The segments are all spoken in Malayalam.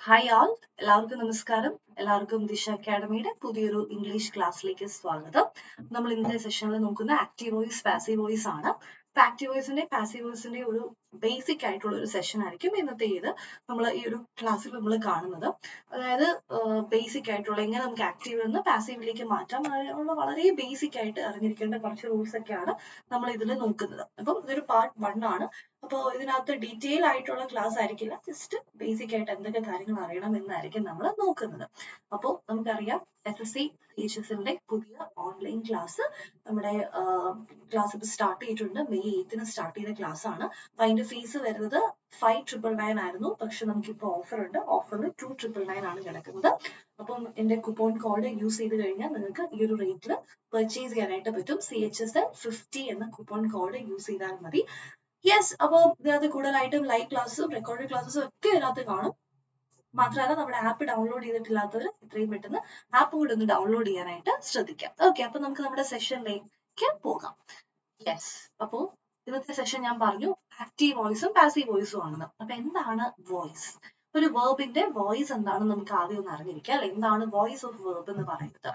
ഹായ് ആൾ, എല്ലാവർക്കും നമസ്കാരം. എല്ലാവർക്കും ദിശ അക്കാഡമിയുടെ പുതിയൊരു ഇംഗ്ലീഷ് ക്ലാസ്സിലേക്ക് സ്വാഗതം. നമ്മൾ ഇന്നത്തെ സെഷനിൽ നോക്കുന്ന ആക്റ്റീവ് വോയിസ്, പാസീവ് വോയിസ് ആണ്. ആക്റ്റീവ് വോയിസിന്റെ പാസീവ് വോയിസിന്റെ ഒരു ബേസിക് ആയിട്ടുള്ള ഒരു സെഷൻ ആയിരിക്കും ഇന്നത്തെ നമ്മൾ ഈ ഒരു ക്ലാസ്സിൽ നമ്മൾ കാണുന്നത്. അതായത് ബേസിക് ആയിട്ടുള്ള എങ്ങനെ നമുക്ക് ആക്റ്റീവിൽ നിന്ന് പാസീവിലേക്ക് മാറ്റാം അതിനുള്ള വളരെ ബേസിക് ആയിട്ട് അറിഞ്ഞിരിക്കേണ്ട കുറച്ച് റൂൾസ് ഒക്കെയാണ് നമ്മൾ ഇതിൽ നോക്കുന്നത്. അപ്പം ഇതൊരു പാർട്ട് 1 ആണ്. അപ്പോൾ ഇതിനകത്ത് ഡീറ്റെയിൽ ആയിട്ടുള്ള ക്ലാസ് ആയിരിക്കില്ല, ജസ്റ്റ് ബേസിക് ആയിട്ട് എന്തൊക്കെ കാര്യങ്ങൾ അറിയണം എന്നായിരിക്കും നമ്മൾ നോക്കുന്നത്. അപ്പോൾ നമുക്കറിയാം SSC CHSന്റെ പുതിയ ഓൺലൈൻ ക്ലാസ് നമ്മുടെ ക്ലാസ് ഇപ്പോൾ സ്റ്റാർട്ട് ചെയ്തിട്ടുണ്ട്. മെയ് 8 സ്റ്റാർട്ട് ചെയ്ത ക്ലാസ് ആണ്. അപ്പൊ അതിന്റെ ഫീസ് വരുന്നത് 5,999 ആയിരുന്നു. പക്ഷെ നമുക്കിപ്പോൾ ഓഫർ ഉണ്ട്. ഓഫറിൽ 2,999 ആണ് കിടക്കുന്നത്. അപ്പം എന്റെ കുപ്പോൺ കോഡ് യൂസ് ചെയ്ത് കഴിഞ്ഞാൽ നിങ്ങൾക്ക് ഈ ഒരു റേറ്റിൽ പർച്ചേസ് ചെയ്യാനായിട്ട് പറ്റും. CHSL 50 എന്ന കുപ്പോൺ കോഡ് യൂസ് ചെയ്താൽ മതി. യെസ്, അപ്പോൾ ഇതിനകത്ത് കൂടുതലായിട്ടും ലൈവ് ക്ലാസ്സും റെക്കോർഡഡ് ക്ലാസ്സും ഒക്കെ ഇതിനകത്ത് കാണും. മാത്രമല്ല നമ്മുടെ ആപ്പ് ഡൗൺലോഡ് ചെയ്തിട്ടില്ലാത്തവർ എത്രയും പെട്ടെന്ന് ആപ്പ് കൂടെ ഒന്ന് ഡൗൺലോഡ് ചെയ്യാനായിട്ട് ശ്രദ്ധിക്കാം. ഓക്കെ, അപ്പൊ നമുക്ക് നമ്മുടെ സെഷനിലേക്ക് പോകാം. യെസ്, അപ്പോ ഇന്നത്തെ സെഷൻ ഞാൻ പറഞ്ഞു ആക്റ്റീവ് വോയിസും പാസീവ് വോയിസും ആണെന്ന്. അപ്പൊ എന്താണ് വോയിസ്? ഒരു വേർബിന്റെ വോയിസ് എന്താണെന്ന് നമുക്ക് ആദ്യം ഒന്ന് അറിഞ്ഞിരിക്കാം. അല്ലെ, എന്താണ് വോയിസ് ഓഫ് വേർബ് എന്ന് പറയുന്നത്?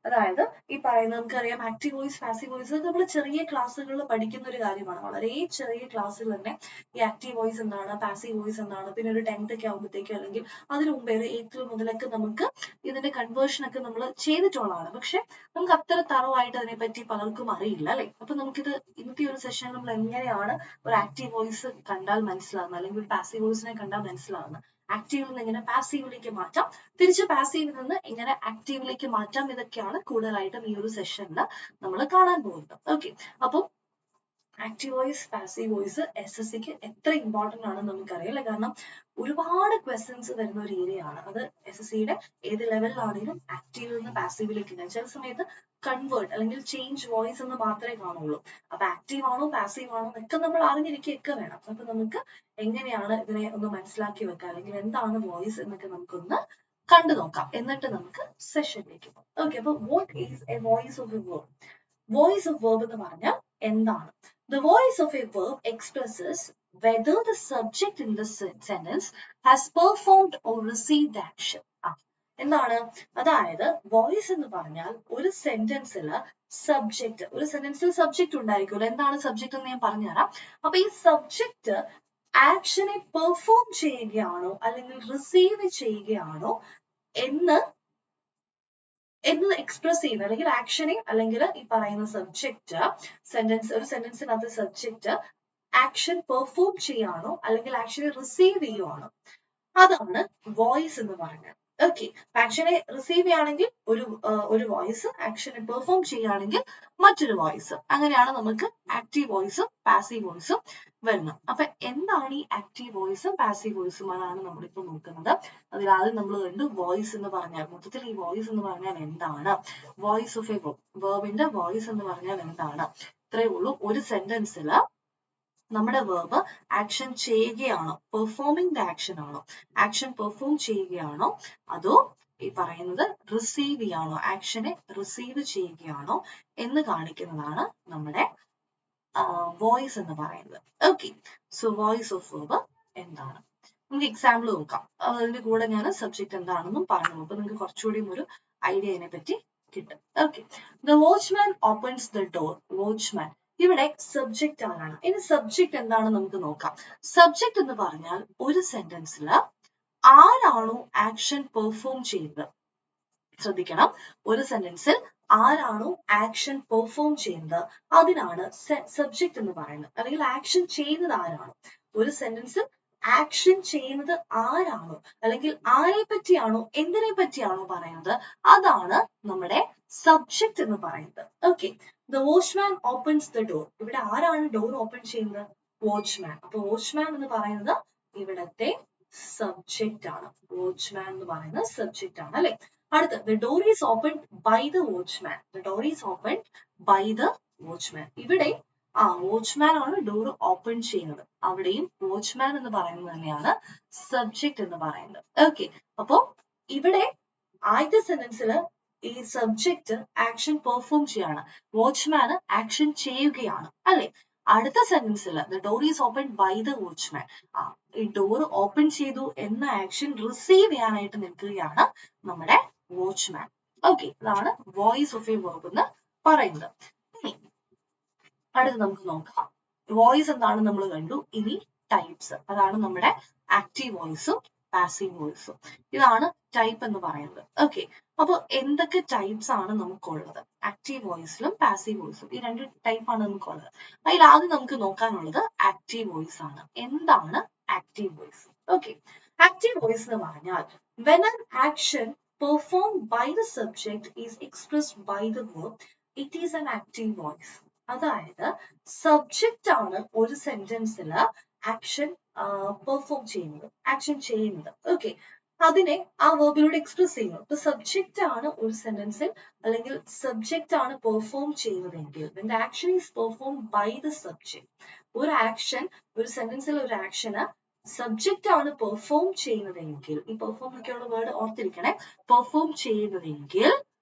അതായത് ഈ പറയുന്നത് നമുക്കറിയാം ആക്റ്റീവ് വോയിസ്, പാസീവ് വോയിസ് നമ്മൾ ചെറിയ ക്ലാസ്സുകളിൽ പഠിക്കുന്ന ഒരു കാര്യമാണ്. വളരെ ചെറിയ ക്ലാസ്സിൽ തന്നെ ഈ ആക്റ്റീവ് വോയിസ് എന്താണ്, പാസീവ് വോയിസ് എന്താണ്, പിന്നെ ഒരു 10th ഒക്കെ ആകുമ്പോഴത്തേക്കും അല്ലെങ്കിൽ അതിനു മുമ്പേ ഒരു 8th മുതലൊക്കെ നമുക്ക് ഇതിന്റെ കൺവേർഷൻ ഒക്കെ നമ്മൾ ചെയ്തിട്ടുള്ളതാണ്. പക്ഷെ നമുക്ക് അത്ര തറവായിട്ട് അതിനെപ്പറ്റി പലർക്കും അറിയില്ല, അല്ലെ? അപ്പൊ നമുക്കിത് ഇന്നത്തെ ഒരു സെഷൻ നമ്മൾ എങ്ങനെയാണ് ഒരു ആക്റ്റീവ് വോയിസ് കണ്ടാൽ മനസ്സിലാവുന്നത്, അല്ലെങ്കിൽ ഒരു പാസീവ് വോയിസിനെ കണ്ടാൽ മനസ്സിലാവുന്നത്, ആക്റ്റീവിൽ നിന്ന് എങ്ങനെ പാസീവിലേക്ക് മാറ്റാം, തിരിച്ച് പാസീവിൽ നിന്ന് എങ്ങനെ ആക്റ്റീവിലേക്ക് മാറ്റാം, ഇതൊക്കെയാണ് കൂടുതലായിട്ടും ഈ ഒരു സെഷനിൽ നമ്മൾ കാണാൻ പോകുന്നത്. ഓക്കെ, അപ്പോൾ ആക്റ്റീവ് വോയിസ്, പാസീവ് വോയിസ് SSCക്ക് എത്ര ഇമ്പോർട്ടന്റ് ആണെന്ന് നമുക്കറിയാം, അല്ലെ? കാരണം ഒരുപാട് ക്വസ്റ്റ്യൻസ് വരുന്ന ഒരു ഏരിയ ആണ് അത്. SSCയുടെ ഏത് ലെവലിലാണെങ്കിലും ആക്റ്റീവിൽ നിന്ന് പാസീവിലേക്ക് ചില സമയത്ത് കൺവേർട്ട് അല്ലെങ്കിൽ ചേഞ്ച് വോയിസ് എന്ന് മാത്രമേ കാണുള്ളൂ. അപ്പൊ ആക്റ്റീവ് ആണോ പാസീവ് ആണോ എന്നൊക്കെ നമ്മൾ അറിഞ്ഞിരിക്കുകയൊക്കെ വേണം. അപ്പൊ നമുക്ക് എങ്ങനെയാണ് ഇതിനെ ഒന്ന് മനസ്സിലാക്കി വെക്കുക, അല്ലെങ്കിൽ എന്താണ് വോയിസ് എന്നൊക്കെ നമുക്കൊന്ന് കണ്ടു നോക്കാം. എന്നിട്ട് നമുക്ക് സെഷനിലേക്ക് പോകാം. ഓക്കെ, അപ്പൊ what is A voice of A verb? Voice of verb എന്ന് പറഞ്ഞാൽ എന്താണ്? The voice of a verb expresses whether the subject in the sentence has performed or received action. എന്താണ്? അതായത് വോയിസ് എന്ന് പറഞ്ഞാൽ ഒരു സെന്റൻസിൽ സബ്ജക്ട്, ഒരു സെന്റൻസിൽ സബ്ജക്ട് ഉണ്ടായിരിക്കുമല്ലോ. എന്താണ് സബ്ജക്ട് എന്ന് ഞാൻ പറഞ്ഞുതരാം. അപ്പൊ ഈ സബ്ജക്ട് ആക്ഷനെ പെർഫോം ചെയ്യുകയാണോ അല്ലെങ്കിൽ റിസീവ് ചെയ്യുകയാണോ എന്ന് എക്സ്പ്രസ് ചെയ്യുന്നത്, അല്ലെങ്കിൽ ആക്ഷനെ അല്ലെങ്കിൽ ഈ പറയുന്ന സബ്ജക്റ്റ് ഒരു സെന്റൻസിനകത്ത് സബ്ജക്റ്റ് ആക്ഷൻ പെർഫോം ചെയ്യാണോ അല്ലെങ്കിൽ ആക്ഷനെ റിസീവ് ചെയ്യുവാണോ, അതാണ് വോയിസ് എന്ന് പറയുന്നത്. ഓക്കെ, ആക്ഷനെ റിസീവ് ചെയ്യുകയാണെങ്കിൽ ഒരു വോയിസ്, ആക്ഷനെ പെർഫോം ചെയ്യുകയാണെങ്കിൽ മറ്റൊരു വോയിസ്. അങ്ങനെയാണ് നമുക്ക് ആക്റ്റീവ് വോയിസും പാസീവ് വോയിസും വരുന്നത്. അപ്പൊ എന്താണ് ഈ ആക്റ്റീവ് വോയിസും പാസീവ് വോയിസും? അതാണ് നമ്മളിപ്പോ നോക്കുന്നത്. അതിലാദ്യം നമ്മൾ കണ്ടു വോയിസ് എന്ന് പറഞ്ഞാൽ, മൊത്തത്തിൽ ഈ വോയിസ് എന്ന് പറഞ്ഞാൽ എന്താണ്, വോയിസ് ഓഫ് എ വേർബിന്റെ വോയിസ് എന്ന് പറഞ്ഞാൽ എന്താണ്? ഇത്രയേ ഉള്ളൂ. ഒരു സെന്റൻസിൽ നമ്മുടെ വേർബ് ആക്ഷൻ ചെയ്യുകയാണോ, പെർഫോമിംഗ് ദ ആക്ഷൻ ആണോ, ആക്ഷൻ പെർഫോം ചെയ്യുകയാണോ, അതോ ഈ പറയുന്നത് റിസീവ് ചെയ്യാണോ, ആക്ഷനെ റിസീവ് ചെയ്യുകയാണോ എന്ന് കാണിക്കുന്നതാണ് നമ്മുടെ വോയിസ് എന്ന് പറയുന്നത്. Okay, so voice of verb എന്താണ്? നമുക്ക് എക്സാമ്പിൾ നോക്കാം. അതിന്റെ കൂടെ ഞാൻ സബ്ജക്ട് എന്താണെന്നും പറഞ്ഞു. അപ്പൊ നിങ്ങൾക്ക് കുറച്ചുകൂടി ഒരു ഐഡിയ അതിനെ പറ്റി കിട്ടും. Okay, the watchman opens the door. Watchman, ഇവിടെ സബ്ജക്റ്റ് ആരാണ്? ഇനി സബ്ജക്റ്റ് എന്താണെന്ന് നമുക്ക് നോക്കാം. സബ്ജക്റ്റ് എന്ന് പറഞ്ഞാൽ ഒരു സെന്റൻസിൽ ആരാണോ ആക്ഷൻ പെർഫോം ചെയ്തത്, ശ്രദ്ധിക്കണം, ഒരു സെന്റൻസിൽ ആരാണോ ആക്ഷൻ പെർഫോം ചെയ്യുന്നത് അതിനാണ് സബ്ജക്റ്റ് എന്ന് പറയുന്നത്. അല്ലെങ്കിൽ ആക്ഷൻ ചെയ്യുന്നത് ആരാണോ, ഒരു സെന്റൻസിൽ ആക്ഷൻ ചെയ്യുന്നത് ആരാണോ, അല്ലെങ്കിൽ ആരെ പറ്റിയാണോ എന്തിനെ പറ്റിയാണോ പറയുന്നത്, അതാണ് നമ്മുടെ സബ്ജക്റ്റ് എന്ന് പറയുന്നത്. Okay, the watchman opens the door. ഇവിടെ ആരാണ് ഡോർ ഓപ്പൺ ചെയ്യുന്നത്? വാച്ച്മാൻ. അപ്പൊ വാച്ച്മാൻ എന്ന് പറയുന്നത് ഇവിടത്തെ സബ്ജക്റ്റ് ആണ്. വാച്ച്മാൻ എന്ന് പറയുന്നത് സബ്ജക്റ്റ് ആണ്, അല്ലെ? അടുത്ത, the door is opened by the watchman. The door is opened by the watchman. ഇവിടെ വാച്ച്മാൻ ആണ് ഡോർ ഓപ്പൺ ചെയ്യുന്നത്. അവിടെയും വാച്ച്മാൻ എന്ന് പറയുന്നത് തന്നെയാണ് സബ്ജക്റ്റ് എന്ന് പറയുന്നത്. ഓക്കെ, അപ്പോ ഇവിടെ ആദ്യത്തെ സെന്റൻസിൽ ഈ സബ്ജക്റ്റ് ആക്ഷൻ പെർഫോം ചെയ്യാണ്, വാച്ച്മാൻ ആക്ഷൻ ചെയ്യുകയാണ്, അല്ലെ? അടുത്ത സെന്റൻസിൽ the door is open by the watchman, ഈ ഡോർ ഓപ്പൺ ചെയ്തു എന്ന ആക്ഷൻ റിസീവ് ചെയ്യാനായിട്ട് നിൽക്കുകയാണ് നമ്മുടെ വാച്ച്മാൻ. ഓക്കെ, ഇതാണ് വോയിസ് ഓഫ് എ വെർബ് എന്ന് പറയുന്നത്. ഇനി അടുത്ത് നമുക്ക് നോക്കാം. വോയിസ് എന്താണ് നമ്മൾ കണ്ടു. ഇനി ടൈപ്സ്, അതാണ് നമ്മുടെ ആക്റ്റീവ് വോയിസും പാസീവ് വോയിസും. ഇതാണ് ടൈപ്പ് എന്ന് പറയുന്നത്. ഓക്കെ, അപ്പൊ എന്തൊക്കെ ടൈപ്സ് ആണ് നമുക്കുള്ളത്? ആക്റ്റീവ് വോയിസിലും പാസീവ് വോയിസും ഈ രണ്ട് ടൈപ്പാണ് നമുക്കുള്ളത്. അതിൽ ആദ്യം നമുക്ക് നോക്കാനുള്ളത് ആക്റ്റീവ് വോയിസ് ആണ്. എന്താണ് active voice? Okay, active voice എന്ന് പറഞ്ഞാൽ when an action performed by the subject is expressed by the verb, it is an active voice. അതായത് സബ്ജക്റ്റ് ആണ് ഒരു സെന്റൻസിൽ ആക്ഷൻ പെർഫോം ചെയ്യുന്നത്, ആക്ഷൻ ചെയ്യുന്നത്. ഓക്കെ, അതിനെ ആ വെർബിലൂടെ എക്സ്പ്രസ് ചെയ്യുന്നു. ഇപ്പൊ സബ്ജക്റ്റ് ആണ് ഒരു സെന്റൻസിൽ, അല്ലെങ്കിൽ സബ്ജക്റ്റ് ആണ് പെർഫോം ചെയ്യുന്നതെങ്കിൽ, when the action is performed by the subject, ഒരു ആക്ഷൻ, ഒരു സെന്റൻസിൽ ഒരു ആക്ഷന് സബ്ജക്റ്റ് ആണ് പെർഫോം ചെയ്യുന്നതെങ്കിൽ, ഈ പെർഫോം ഒക്കെയുള്ള വേർഡ് ഓർത്തിരിക്കണേ, പെർഫോം ചെയ്യുന്നതെങ്കിൽ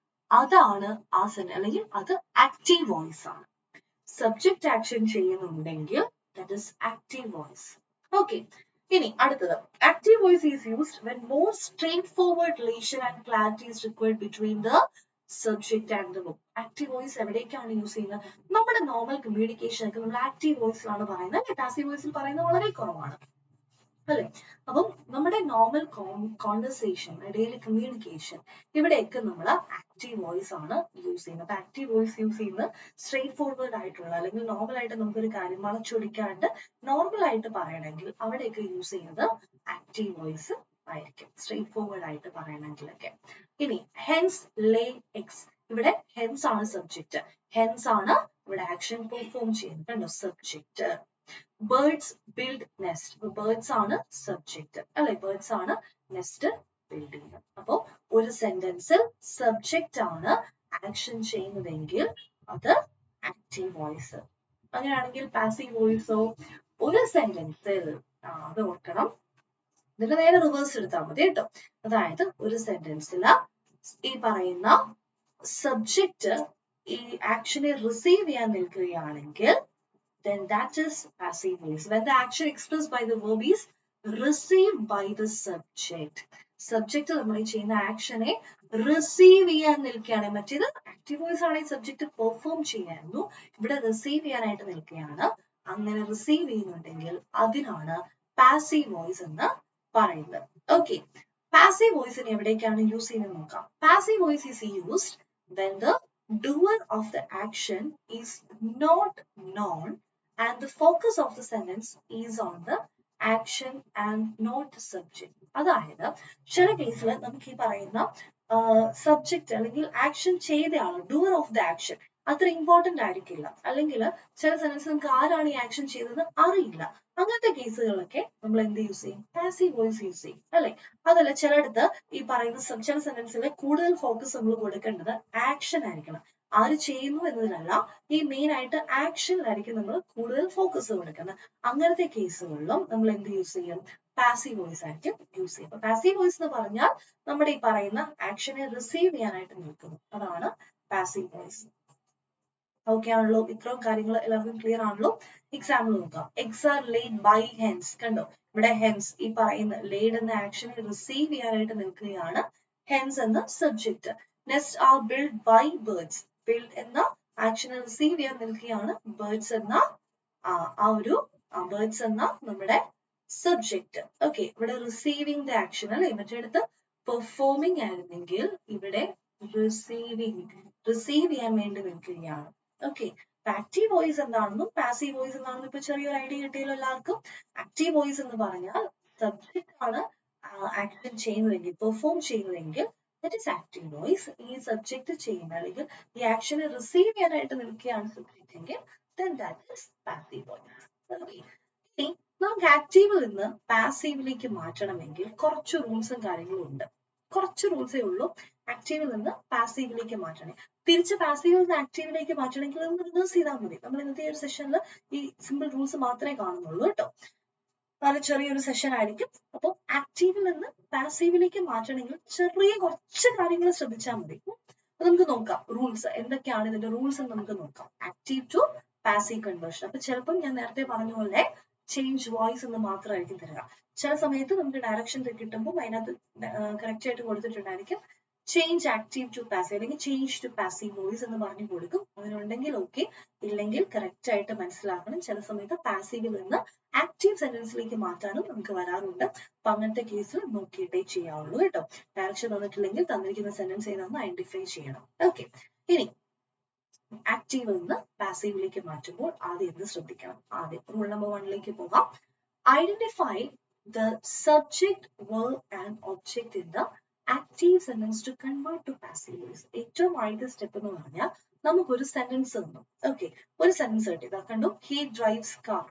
അതാണ് ആ സെന്റൻസ്, അല്ലെങ്കിൽ അത് ആക്റ്റീവ് വോയിസ് ആണ്. സബ്ജക്റ്റ് ആക്ഷൻ ചെയ്യുന്നുണ്ടെങ്കിൽ that is active voice. Okay, ഇനി അടുത്തത് active voice is used when more straightforward relation and clarity is required between the subject and the verb. Active voice എവിടേക്കാണ് യൂസ് ചെയ്യുന്നത്? നമ്മുടെ നോർമൽ കമ്മ്യൂണിക്കേഷൻ ഒക്കെ നമ്മൾ ആക്റ്റീവ് വോയിസിലാണ് പറയുന്നത്, അല്ലെ? പാസീവ് വോയിസിൽ പറയുന്നത് വളരെ കുറവാണ്, അല്ലെ? അപ്പം നമ്മുടെ നോർമൽ കോൺവെർസേഷൻ, ഡെയിലി കമ്മ്യൂണിക്കേഷൻ, ഇവിടെയൊക്കെ നമ്മൾ ആക്റ്റീവ് വോയിസ് ആണ് യൂസ് ചെയ്യുന്നത്. ആക്റ്റീവ് വോയിസ് യൂസ് ചെയ്യുന്നത് സ്ട്രേറ്റ് ഫോർവേഡ് ആയിട്ടുള്ള, അല്ലെങ്കിൽ നോർമൽ ആയിട്ട് നമുക്കൊരു കാര്യം വളച്ചൊടിക്കാണ്ട് നോർമൽ ആയിട്ട് പറയണമെങ്കിൽ അവിടെയൊക്കെ യൂസ് ചെയ്യുന്നത് ആക്റ്റീവ് വോയിസ് ആയിരിക്കും, സ്ട്രേറ്റ് ഫോർവേഡ് ആയിട്ട് പറയണമെങ്കിലൊക്കെ. ഇനി ഹെൻസ് ലേ എക്സ്, ഇവിടെ ഹെൻസ് ആണ് സബ്ജക്റ്റ്, ഹെൻസ് ആണ് ഇവിടെ ആക്ഷൻ പെർഫോം ചെയ്യുന്നത്, കണ്ടോ? Subject. Birds build nest, birds ആണ് സബ്ജക്റ്റ്, അല്ലെ? ബേർഡ്സ് ആണ് നെസ്റ്റ് ബിൽഡ് ചെയ്യുന്നത്. അപ്പോ ഒരു സെന്റൻസിൽ സബ്ജക്റ്റ് ആണ് ആക്ഷൻ ചെയ്യുന്നതെങ്കിൽ അത് ആക്റ്റീവ് വോയിസ്. അങ്ങനെയാണെങ്കിൽ പാസീവ് വോയിസോ? ഒരു സെന്റൻസിൽ, അത് ഓർക്കണം, ഇതിന്റെ നേരെ റിവേഴ്സ് എടുത്താൽ മതി കേട്ടോ. അതായത് ഒരു സെന്റൻസിൽ ഈ പറയുന്ന സബ്ജക്റ്റ് ഈ ആക്ഷനെ റിസീവ് ചെയ്യാൻ നിൽക്കുകയാണെങ്കിൽ then that is passive voice. When the action expressed by the verb is received by the subject, subject നമ്മൾ ചെയ്യുന്ന ആക്ഷനെ റിസീവ് ചെയ്യാൻ നിൽക്കുകയാണ്. മറ്റേത് ആക്റ്റീവ് വോയിസ് ആണെങ്കിൽ സബ്ജക്റ്റ് പെർഫോം ചെയ്യായിരുന്നു, ഇവിടെ റിസീവ് ചെയ്യാനായിട്ട് നിൽക്കുകയാണ്. അങ്ങനെ റിസീവ് ചെയ്യുന്നുണ്ടെങ്കിൽ അതിനാണ് പാസീവ് വോയിസ് എന്ന് പറയുന്നത്. ഓക്കെ, പാസീവ് വോയിസിന് എവിടേക്കാണ് യൂസ് ചെയ്യുന്നത് നോക്കാം. Passive voice is used when the doer of the action is not known and the focus of the sentence is on the action and not the subject. അതായത് ചില കേസിൽ നമുക്ക് ഈ പറയുന്ന സബ്ജക്റ്റ് അല്ലെങ്കിൽ ആക്ഷൻ ചെയ്തയാള്, ഡൂവർ ഓഫ് ദ ആക്ഷൻ അത്ര ഇമ്പോർട്ടന്റ് ആയിരിക്കില്ല, അല്ലെങ്കിൽ ചില സെന്റൻസ് നമുക്ക് ആരാണ് ഈ ആക്ഷൻ ചെയ്തത് അറിയില്ല. അങ്ങനത്തെ കേസുകളൊക്കെ നമ്മൾ എന്ത് യൂസ് ചെയ്യും? പാസീവ് വോയിസ് യൂസ് ചെയ്യും, അല്ലെ? അതല്ല, ചിലടത്ത് ഈ പറയുന്ന ചില സെന്റൻസിൽ കൂടുതൽ ഫോക്കസ് നമ്മൾ കൊടുക്കേണ്ടത് ആക്ഷൻ ആയിരിക്കണം, ആര് ചെയ്യുന്നു എന്നതിനല്ല, ഈ മെയിൻ ആയിട്ട് ആക്ഷനിലായിരിക്കും നമ്മൾ കൂടുതൽ ഫോക്കസ് കൊടുക്കുന്നത്. അങ്ങനത്തെ കേസുകളിലും നമ്മൾ എന്ത് യൂസ് ചെയ്യും? പാസീവ് വോയിസ് ആയിരിക്കും യൂസ് ചെയ്യും. അപ്പൊ പാസീവ് വോയിസ് എന്ന് പറഞ്ഞാൽ നമ്മുടെ ഈ പറയുന്ന ആക്ഷനെ റിസീവ് ചെയ്യാനായിട്ട് നിൽക്കുന്നു, അതാണ് പാസീവ് വോയിസ്. ഓക്കെ ആണല്ലോ? ഇത്രയും കാര്യങ്ങൾ എല്ലാവർക്കും ക്ലിയർ ആണല്ലോ? എക്സാമ്പിൾ നോക്കാം. Eggs are laid by hens, കണ്ടോ? ഇവിടെ ഹെൻസ് ഈ പറയുന്ന ലേഡ് എന്ന ആക്ഷനെ റിസീവ് ചെയ്യാനായിട്ട് നിൽക്കുകയാണ്, ഹെൻസ് എന്ന subject. Nest are build by birds, build എന്ന ആക്ഷനെ റിസീവ് ചെയ്യാൻ നിൽക്കുകയാണ്, ബേർഡ്സ് എന്ന ബേർഡ്സ് എന്ന നമ്മുടെ സബ്ജക്റ്റ്. ഓക്കെ, ഇവിടെ റിസീവിംഗ് ദ ആക്ഷൻ, അല്ലെ? മറ്റേടത്ത് പെർഫോമിംഗ് ആയിരുന്നെങ്കിൽ ഇവിടെ റിസീവ് ചെയ്യാൻ വേണ്ടി നിൽക്കുകയാണ്. ഓക്കെ, ആക്റ്റീവ് വോയിസ് എന്താണെന്നും പാസീവ് വോയിസ് എന്താണെന്നും ഇപ്പൊ ചെറിയൊരു ഐഡിയ കിട്ടിയല്ലോ എല്ലാവർക്കും. ആക്റ്റീവ് വോയിസ് എന്ന് പറഞ്ഞാൽ സബ്ജക്റ്റ് ആണ് ആക്ഷൻ ചെയ്യുന്നതെങ്കിൽ, പെർഫോം ചെയ്യുന്നതെങ്കിൽ that is active voice. ഈ സബ്ജക്റ്റ് ചെയ്യുന്ന അല്ലെങ്കിൽ ഈ ആക്ഷനെ റിസീവ് ചെയ്യാനായിട്ട് നിൽക്കുകയാണ് സബ്ജക്റ്റ് എങ്കിൽ then that is passive voice. ഇനി നമുക്ക് ആക്റ്റീവിൽ നിന്ന് പാസീവിലേക്ക് മാറ്റണമെങ്കിൽ കുറച്ച് റൂൾസും കാര്യങ്ങളും ഉണ്ട്. കുറച്ച് റൂൾസേ ഉള്ളൂ ആക്റ്റീവിൽ നിന്ന് പാസീവിലേക്ക് മാറ്റണേ. തിരിച്ച് പാസീവിൽ നിന്ന് ആക്റ്റീവിലേക്ക് മാറ്റണമെങ്കിൽ നമ്മൾ റിവേഴ്സ് ചെയ്താൽ മതി. നമ്മൾ ഇന്നത്തെ ഒരു സെഷനിൽ ഈ സിമ്പിൾ റൂൾസ് മാത്രമേ കാണുന്നുള്ളൂ കേട്ടോ. വളരെ ചെറിയൊരു സെഷൻ ആയിരിക്കും. അപ്പോൾ ആക്റ്റീവിൽ നിന്ന് പാസീവിലേക്ക് മാറ്റണമെങ്കിൽ ചെറിയ കുറച്ച് കാര്യങ്ങൾ ശ്രദ്ധിച്ചാൽ മതി. അപ്പൊ നമുക്ക് നോക്കാം റൂൾസ് എന്തൊക്കെയാണ് ഇതിന്റെ റൂൾസ് എന്ന് നമുക്ക് നോക്കാം. Active to passive conversion. അപ്പൊ ചിലപ്പം ഞാൻ നേരത്തെ പറഞ്ഞ പോലെ ചേഞ്ച് വോയിസ് എന്ന് മാത്രമായിരിക്കും തരിക. ചില സമയത്ത് നമുക്ക് ഡയറക്ഷൻ കിട്ടുമ്പോൾ അതിനകത്ത് കറക്റ്റ് ആയിട്ട് കൊടുത്തിട്ടുണ്ടായിരിക്കും ചേഞ്ച് ആക്റ്റീവ് ടു പാസീവ് അല്ലെങ്കിൽ ചേഞ്ച് ടു പാസീവ് വോയിസ് എന്ന് പറഞ്ഞു കൊടുക്കും. അങ്ങനെ ഉണ്ടെങ്കിൽ ഓക്കെ, ഇല്ലെങ്കിൽ കറക്റ്റ് ആയിട്ട് മനസ്സിലാക്കണം. ചില സമയത്ത് പാസീവിൽ നിന്ന് ആക്റ്റീവ് സെന്റൻസിലേക്ക് മാറ്റാനും നമുക്ക് വരാറുണ്ട്. അപ്പൊ അങ്ങനത്തെ കേസിൽ നോക്കിയിട്ടേ ചെയ്യാവുള്ളൂ കേട്ടോ. ഡയറക്ഷൻ തന്നിട്ടില്ലെങ്കിൽ തന്നിരിക്കുന്ന സെന്റൻസ് ഏതാണെന്ന് ഐഡന്റിഫൈ ചെയ്യണം. ഓക്കെ, ഇനി ആക്റ്റീവിൽ നിന്ന് പാസീവിലേക്ക് മാറ്റുമ്പോൾ ആദ്യം എന്ത് ശ്രദ്ധിക്കണം? ആദ്യം റൂൾ നമ്പർ 1ലേക്ക് പോകാം. Identify the subject, verb and object in the active sentence to convert to passive voice. ഏറ്റവും ആദ്യത്തെ സ്റ്റെപ്പ് എന്ന് പറഞ്ഞാൽ നമുക്കൊരു സെന്റൻസ് തന്നു. ഓക്കെ, ഒരു സെന്റൻസ് കിട്ടി. കണ്ടു, he drives car,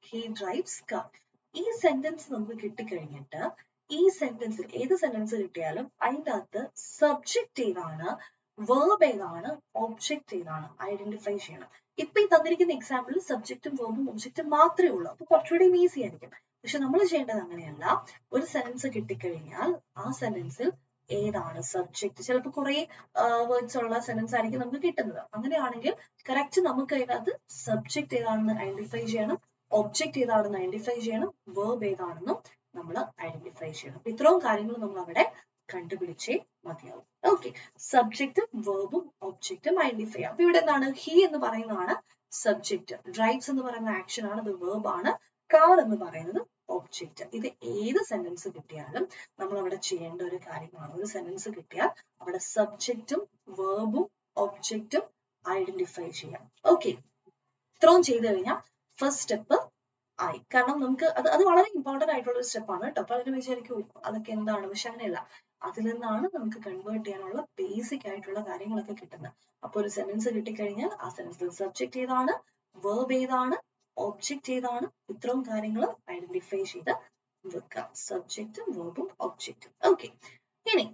he drives car. ഈ സെന്റൻസ് നമുക്ക് കിട്ടിക്കഴിഞ്ഞിട്ട് ഈ സെന്റൻസിൽ ഏത് സെന്റൻസ് കിട്ടിയാലും അതിൻ്റെ അകത്ത് സബ്ജക്റ്റ് ഏതാണ്, വേർബ് ഏതാണ്, ഒബ്ജക്റ്റ് ഏതാണ് ഐഡന്റിഫൈ ചെയ്യണം. ഇപ്പൊ ഈ തന്നിരിക്കുന്ന എക്സാമ്പിളിൽ സബ്ജക്റ്റും വേർബും ഒബ്ജക്റ്റും മാത്രമേ ഉള്ളൂ. അപ്പൊ കുറച്ചുകൂടി ഈസി ആയിരിക്കും. പക്ഷെ നമ്മൾ ചെയ്യേണ്ടത് അങ്ങനെയല്ല. ഒരു സെന്റൻസ് കിട്ടിക്കഴിഞ്ഞാൽ ആ സെന്റൻസിൽ ഏതാണ് സബ്ജക്റ്റ്, ചിലപ്പോൾ കുറെ വേർഡ്സ് ഉള്ള സെന്റൻസ് ആയിരിക്കും നമുക്ക് കിട്ടുന്നത്. അങ്ങനെയാണെങ്കിൽ കറക്റ്റ് നമുക്ക് അതിനകത്ത് സബ്ജക്റ്റ് ഏതാണെന്ന് ഐഡന്റിഫൈ ചെയ്യണം, ഒബ്ജക്റ്റ് ഏതാണെന്ന് ഐഡന്റിഫൈ ചെയ്യണം, വേർബ് ഏതാണെന്നും നമ്മൾ ഐഡന്റിഫൈ ചെയ്യണം. ഇത്രയും കാര്യങ്ങൾ നമ്മൾ അവിടെ കണ്ടുപിടിച്ചേ മതിയാവും. ഓക്കെ, സബ്ജക്റ്റും വേർബും ഒബ്ജക്റ്റും ഐഡന്റിഫൈ ചെയ്യാം. അപ്പൊ ഇവിടെ എന്താണ്? ഹി എന്ന് പറയുന്നതാണ് സബ്ജക്റ്റ്, ഡ്രൈവ്സ് എന്ന് പറയുന്ന ആക്ഷൻ ആണ്, അത് വേർബ് ആണ്, കാർ എന്ന് പറയുന്നത് ഒബ്ജക്റ്റ്. ഇത് ഏത് സെന്റൻസ് കിട്ടിയാലും നമ്മൾ അവിടെ ചെയ്യേണ്ട ഒരു കാര്യമാണ്. ഒരു സെന്റൻസ് കിട്ടിയാൽ അവിടെ സബ്ജക്റ്റും വേർബും ഒബ്ജക്റ്റും ഐഡന്റിഫൈ ചെയ്യാം. ഓക്കെ, ഇത്രയും ചെയ്തു കഴിഞ്ഞാൽ ഫസ്റ്റ് സ്റ്റെപ്പ് ആയി. കാരണം നമുക്ക് അത് വളരെ ഇമ്പോർട്ടന്റ് ആയിട്ടുള്ള ഒരു സ്റ്റെപ്പാണ് കേട്ടോ. പലരും വിചാരിക്കും അതൊക്കെ എന്താണ്, പക്ഷെ അങ്ങനെയല്ല. അതിൽ നിന്നാണ് നമുക്ക് കൺവേർട്ട് ചെയ്യാനുള്ള ബേസിക് ആയിട്ടുള്ള കാര്യങ്ങളൊക്കെ കിട്ടുന്നത്. അപ്പൊ ഒരു സെന്റൻസ് കിട്ടിക്കഴിഞ്ഞാൽ ആ സെന്റൻസിൽ സബ്ജക്റ്റ് ഏതാണ്, വേർബ് ഏതാണ്, ഒബ്ജക്റ്റ് ഏതാണ്, ഇത്രയും കാര്യങ്ങൾ ഐഡന്റിഫൈ ചെയ്ത് വെക്കാം. സബ്ജക്റ്റും വേർബും ഒബ്ജക്റ്റും. ഓക്കെ, ഇനി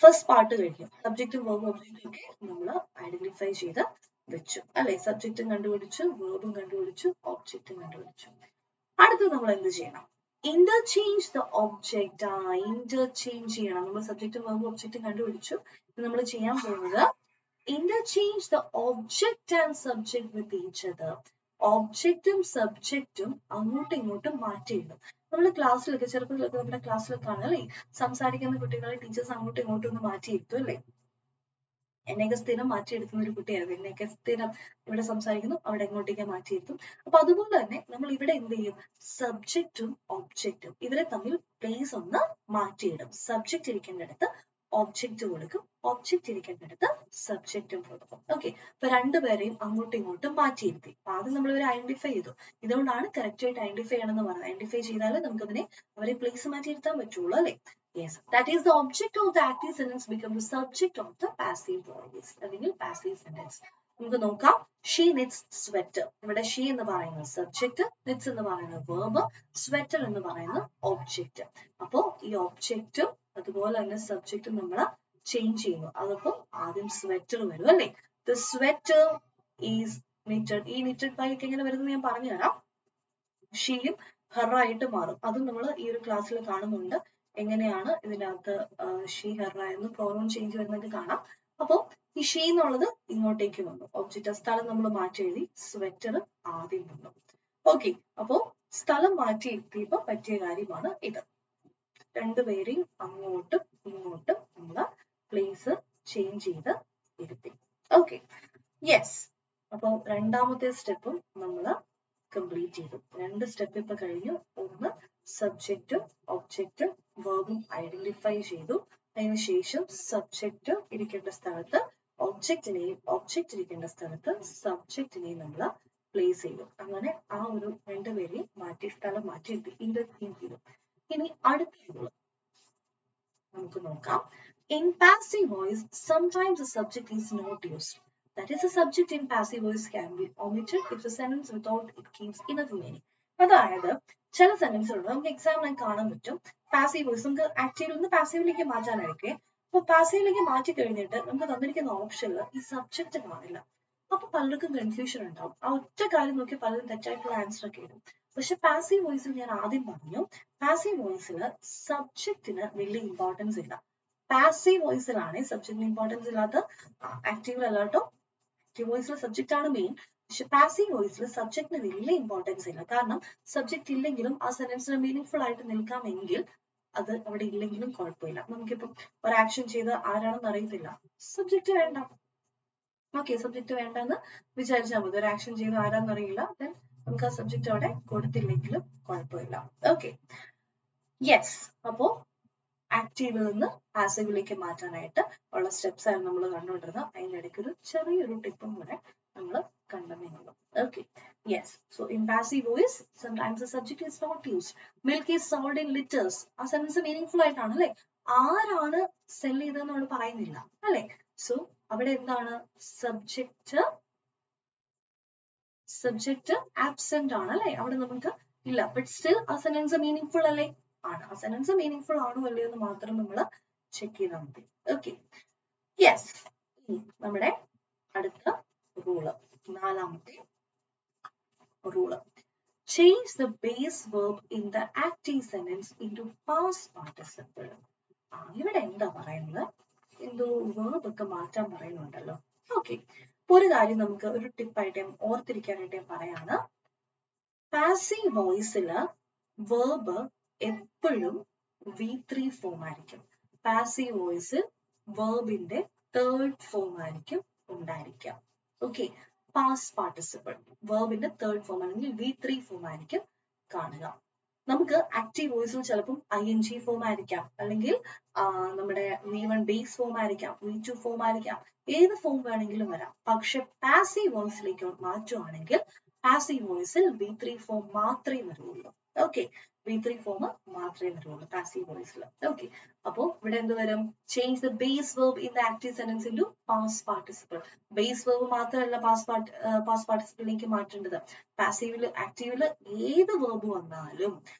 ഫസ്റ്റ് പാർട്ട് കഴിഞ്ഞു. സബ്ജക്റ്റും വേർബും ഒബ്ജക്റ്റും ഒക്കെ നമ്മൾ ഐഡന്റിഫൈ ചെയ്ത് വെച്ചു അല്ലെ. സബ്ജക്റ്റും കണ്ടുപിടിച്ചു, വേർബും കണ്ടുപിടിച്ചു, ഒബ്ജക്റ്റും കണ്ടുപിടിച്ചു. അടുത്ത് നമ്മൾ എന്ത് ചെയ്യണം? Interchange the object. ഇന്റർചേഞ്ച് ചെയ്യണം. നമ്മൾ സബ്ജക്റ്റും വേർബും ഒബ്ജക്റ്റും കണ്ടുപിടിച്ചു. നമ്മൾ ചെയ്യാൻ പോകുന്നത് interchange the object and subject with each other. ഒബ്ജക്റ്റും സബ്ജക്റ്റും അങ്ങോട്ടും ഇങ്ങോട്ടും മാറ്റിയിടും. നമ്മൾ ക്ലാസ്സിലൊക്കെ ചെറുപ്പത്തിലൊക്കെ നമ്മുടെ ക്ലാസ്സിലൊക്കെ ആണല്ലേ സംസാരിക്കുന്ന കുട്ടികളെ ടീച്ചേഴ്സ് അങ്ങോട്ടും ഇങ്ങോട്ടും ഒന്ന് മാറ്റിയിരുത്തും അല്ലേ. എന്നെയൊക്കെ സ്ഥിരം മാറ്റിയെടുക്കുന്ന ഒരു കുട്ടിയായിരുന്നു. എന്നെയൊക്കെ സ്ഥിരം ഇവിടെ സംസാരിക്കുന്നു, അവിടെ എങ്ങോട്ടേക്ക് മാറ്റിയിരുത്തും. അപ്പൊ അതുപോലെ തന്നെ നമ്മൾ ഇവിടെ എന്ത് ചെയ്യും? സബ്ജക്റ്റും ഒബ്ജക്റ്റും ഇവരെ തമ്മിൽ പ്ലേസ് ഒന്ന് മാറ്റിയിടും. സബ്ജക്റ്റ് ഇരിക്കേണ്ടടുത്ത് ഒബ്ജക്റ്റ് കൊടുക്കും, ഒബ്ജക്റ്റ് ഇരിക്കേണ്ടടുത്ത് സബ്ജക്റ്റും കൊടുക്കും. ഓക്കെ, അപ്പൊ രണ്ടുപേരെയും അങ്ങോട്ടും ഇങ്ങോട്ടും മാറ്റിയിരുത്തി. അപ്പൊ ആദ്യം നമ്മൾ ഇവരെ ഐഡന്റിഫൈ ചെയ്തു. ഇതുകൊണ്ടാണ് കറക്റ്റ് ആയിട്ട് ഐഡന്റിഫൈ ചെയ്യണമെന്ന് പറഞ്ഞത്. ഐഡന്റിഫൈ ചെയ്താലേ നമുക്ക് അവരെ പ്ലേസ് മാറ്റിയിരുത്താൻ പറ്റുള്ളൂ അല്ലെ. Yes, that is the object of the active sentence become the subject of the passive voice. അല്ലെങ്കിൽ passive sentence. നമുക്ക് നോക്കാം. She knits sweater. ഇവിടെ she എന്ന് പറയുന്നത് സബ്ജക്റ്റ്, knits എന്ന് പറയുന്നത് verb, sweater എന്ന് പറയുന്നത് ഒബ്ജക്റ്റ്. അപ്പോ ഈ ഒബ്ജക്റ്റും അതുപോലെ തന്നെ സബ്ജക്റ്റും നമ്മൾ ചേഞ്ച് ചെയ്യുന്നു. അതപ്പോ ആദ്യം സ്വെറ്റർ വരും അല്ലേ. The sweater is knitted. ഈ knitted by ഒക്കെ എങ്ങനെ വരുന്നത് ഞാൻ പറഞ്ഞു തരാം. ഷീയും ഹെർ ആയിട്ട് മാറും. അതും നമ്മൾ ഈ ഒരു ക്ലാസ്സിൽ കാണുന്നുണ്ട്. എങ്ങനെയാണ് ഇതിനകത്ത് ഷീ ഹെർ ആയിരുന്നു പ്രോനൗൺ ചേഞ്ച് വരുന്നത് കാണാം. അപ്പോ ഈ ഷീ എന്നുള്ളത് ഇങ്ങോട്ടേക്ക് വന്നു. ഒബ്ജക്റ്റ് സ്ഥലം നമ്മൾ മാറ്റി എഴുതി, സ്വെറ്റർ ആദ്യം വന്നു. ഓക്കെ, അപ്പോ സ്ഥലം മാറ്റി എത്തിയപ്പോ പറ്റിയ കാര്യമാണ് ഇത്. രണ്ടുപേരെയും അങ്ങോട്ടും ഇങ്ങോട്ടും നമ്മൾ പ്ലേസ് ചേഞ്ച് ചെയ്ത് ഇരുത്തി. Okay, yes. അപ്പൊ രണ്ടാമത്തെ സ്റ്റെപ്പും നമ്മൾ കംപ്ലീറ്റ് ചെയ്തു. രണ്ട് സ്റ്റെപ്പ് ഇപ്പൊ കഴിഞ്ഞു. ഒന്ന് സബ്ജക്റ്റും ഒബ്ജക്റ്റും വേർബും ഐഡന്റിഫൈ ചെയ്തു. അതിനുശേഷം സബ്ജക്റ്റ് ഇരിക്കേണ്ട സ്ഥലത്ത് ഒബ്ജക്റ്റിനെയും ഒബ്ജക്റ്റ് ഇരിക്കേണ്ട സ്ഥലത്ത് സബ്ജക്റ്റിനെയും നമ്മൾ പ്ലേസ് ചെയ്തു. അങ്ങനെ ആ ഒരു രണ്ടുപേരെയും മാറ്റി സ്ഥലം മാറ്റി ഇന്റർചേഞ്ച് ചെയ്തു. ഇനി അടുത്ത നമുക്ക് നോക്കാം. In passive voice, sometimes the subject is not used. That is, the subject in passive voice can be omitted if the sentence without it keeps enough meaning. അതായത് ചില സെന്റൻസുകളുണ്ട് നമുക്ക് എക്സാമിന് കാണാൻ പറ്റും. പാസീവ് വോയിസ് നമുക്ക് ആക്റ്റീവിൽ നിന്ന് പാസീവിലേക്ക് മാറ്റാനായിരിക്കും. അപ്പൊ പാസീവിലേക്ക് മാറ്റി കഴിഞ്ഞിട്ട് നമുക്ക് തന്നിരിക്കുന്ന ഓപ്ഷനിൽ ഈ സബ്ജക്റ്റ് കാണില്ല. അപ്പൊ പലർക്കും കൺഫ്യൂഷൻ ഉണ്ടാവും. ആ ഒറ്റ കാര്യം നോക്കി പലരും തെറ്റായിട്ടുള്ള ആൻസർ ഒക്കെ ഇടും. പക്ഷെ പാസീവ് വോയിസിൽ ഞാൻ ആദ്യം പറഞ്ഞു, പാസീവ് വോയിസിൽ സബ്ജക്റ്റിന് വലിയ ഇമ്പോർട്ടൻസ് ഇല്ല. പാസീവ് വോയിസിലാണ് സബ്ജക്റ്റിന് ഇമ്പോർട്ടൻസ് ഇല്ലാത്ത, ആക്റ്റീവിലല്ല കേട്ടോ. ആക്റ്റീവ് വോയിസിൽ സബ്ജക്റ്റ് ആണ് മെയിൻ. പക്ഷെ പാസീവ് വോയിസിൽ സബ്ജക്റ്റിന് വലിയ ഇമ്പോർട്ടൻസ് ഇല്ല. കാരണം സബ്ജക്റ്റ് ഇല്ലെങ്കിലും ആ സെന്റൻസിന് മീനിങ് ഫുൾ ആയിട്ട് നിൽക്കാമെങ്കിൽ അത് അവിടെ ഇല്ലെങ്കിലും കുഴപ്പമില്ല. നമുക്കിപ്പം ഒരു ആക്ഷൻ ചെയ്ത് ആരാണെന്ന് അറിയത്തില്ല, സബ്ജക്റ്റ് വേണ്ട. ഓക്കെ, സബ്ജക്റ്റ് വേണ്ടെന്ന് വിചാരിച്ചാൽ മതി. ഒരു ആക്ഷൻ ചെയ്ത് ആരാന്ന് അറിയില്ല, ദെൻ നമുക്ക് ആ സബ്ജക്റ്റ് അവിടെ കൊടുത്തില്ലെങ്കിലും കുഴപ്പമില്ല. Okay, yes. അപ്പോ ആക്റ്റീവിൽ നിന്ന് പാസീവിലേക്ക് മാറ്റാനായിട്ട് ഉള്ള സ്റ്റെപ്സ് ആണ് നമ്മൾ കണ്ടുകൊണ്ടിരുന്നത്. അതിനിടയ്ക്ക് ഒരു ചെറിയൊരു ടിപ്പും കൂടെ നമ്മൾ കണ്ടെന്നേ ഉള്ളൂ. Okay, yes. So in passive voice sometimes the subject is not used. Milk is sold in litres. ആ സെൻസ് മീനിങ് ഫുൾ ആയിട്ടാണ് അല്ലെ, ആരാണ് സെൽ ചെയ്തതെന്ന് നമ്മൾ പറയുന്നില്ല അല്ലെ. സോ അവിടെ എന്താണ്, സബ്ജക്റ്റ് ആബ്സെന്റ് ആണ് അല്ലെ, അവിടെ നമുക്ക് ഇല്ല. ബട്ട് സ്റ്റിൽ ആ സെന്റൻസ് മീനിങ് ഫുൾ അല്ലേ, ആണ്. ആ സെന്റൻസ് മീനിങ് ഫുൾ ആണോ അല്ലയോ എന്ന് മാത്രം നമ്മൾ ചെക്ക് ചെയ്താൽ മതി. Okay, yes. നമ്മുടെ അടുത്ത റൂള്, നാലാമത്തെ rule, change the base verb in the active sentence into past participle. ഇവിടെ എന്താ പറയുന്നത്, എന്തോ വേർബ് ഒക്കെ മാറ്റാൻ പറയുന്നുണ്ടല്ലോ. ഓക്കെ, ഒരു കാര്യം നമുക്ക് ഒരു ടിപ്പായിട്ട് ഓർത്തിരിക്കാനായിട്ട് പറയാണ്. പാസീവ് വോയിസില് വേർബ് എപ്പോഴും V3 ഫോം ആയിരിക്കും. പാസീവ് വോയിസിൽ വേർബിന്റെ തേർഡ് ഫോം ആയിരിക്കും ഉണ്ടായിരിക്കുക. ഓക്കെ, പാസ്റ്റ് പാർട്ടിസിപ്പിൾ വേർബിന്റെ തേർഡ് ഫോം അല്ലെങ്കിൽ V3 ഫോം ആയിരിക്കും കാണുക. നമുക്ക് ആക്റ്റീവ് വോയിസിൽ ചിലപ്പം ING ഫോം ആയിരിക്കാം, അല്ലെങ്കിൽ നമ്മുടെ V1 ബേസ് ഫോം ആയിരിക്കാം, V2 ഫോം ആയിരിക്കാം, ഏത് ഫോം വേണമെങ്കിലും വരാം. പക്ഷെ പാസീവ് വോയിസിലേക്ക് മാറ്റുവാണെങ്കിൽ പാസീവ് വോയിസിൽ V3 ഫോം മാത്രമേ വരുള്ളൂ. ഓക്കെ, V3 ഫോം മാത്രമേ വരുള്ളൂ പാസീവ് വോയിസിൽ. ഓക്കെ, അപ്പോ ഇവിടെ എന്ത് വരും, change the base verb in the active sentence into past participle. Base verb മാത്രമല്ല പാസ്റ്റ് പാർട്ടിസിപ്പിളിലേക്ക് മാറ്റേണ്ടത്. പാസീവില് ആക്റ്റീവില് ഏത് വെർബ് വന്നാലും,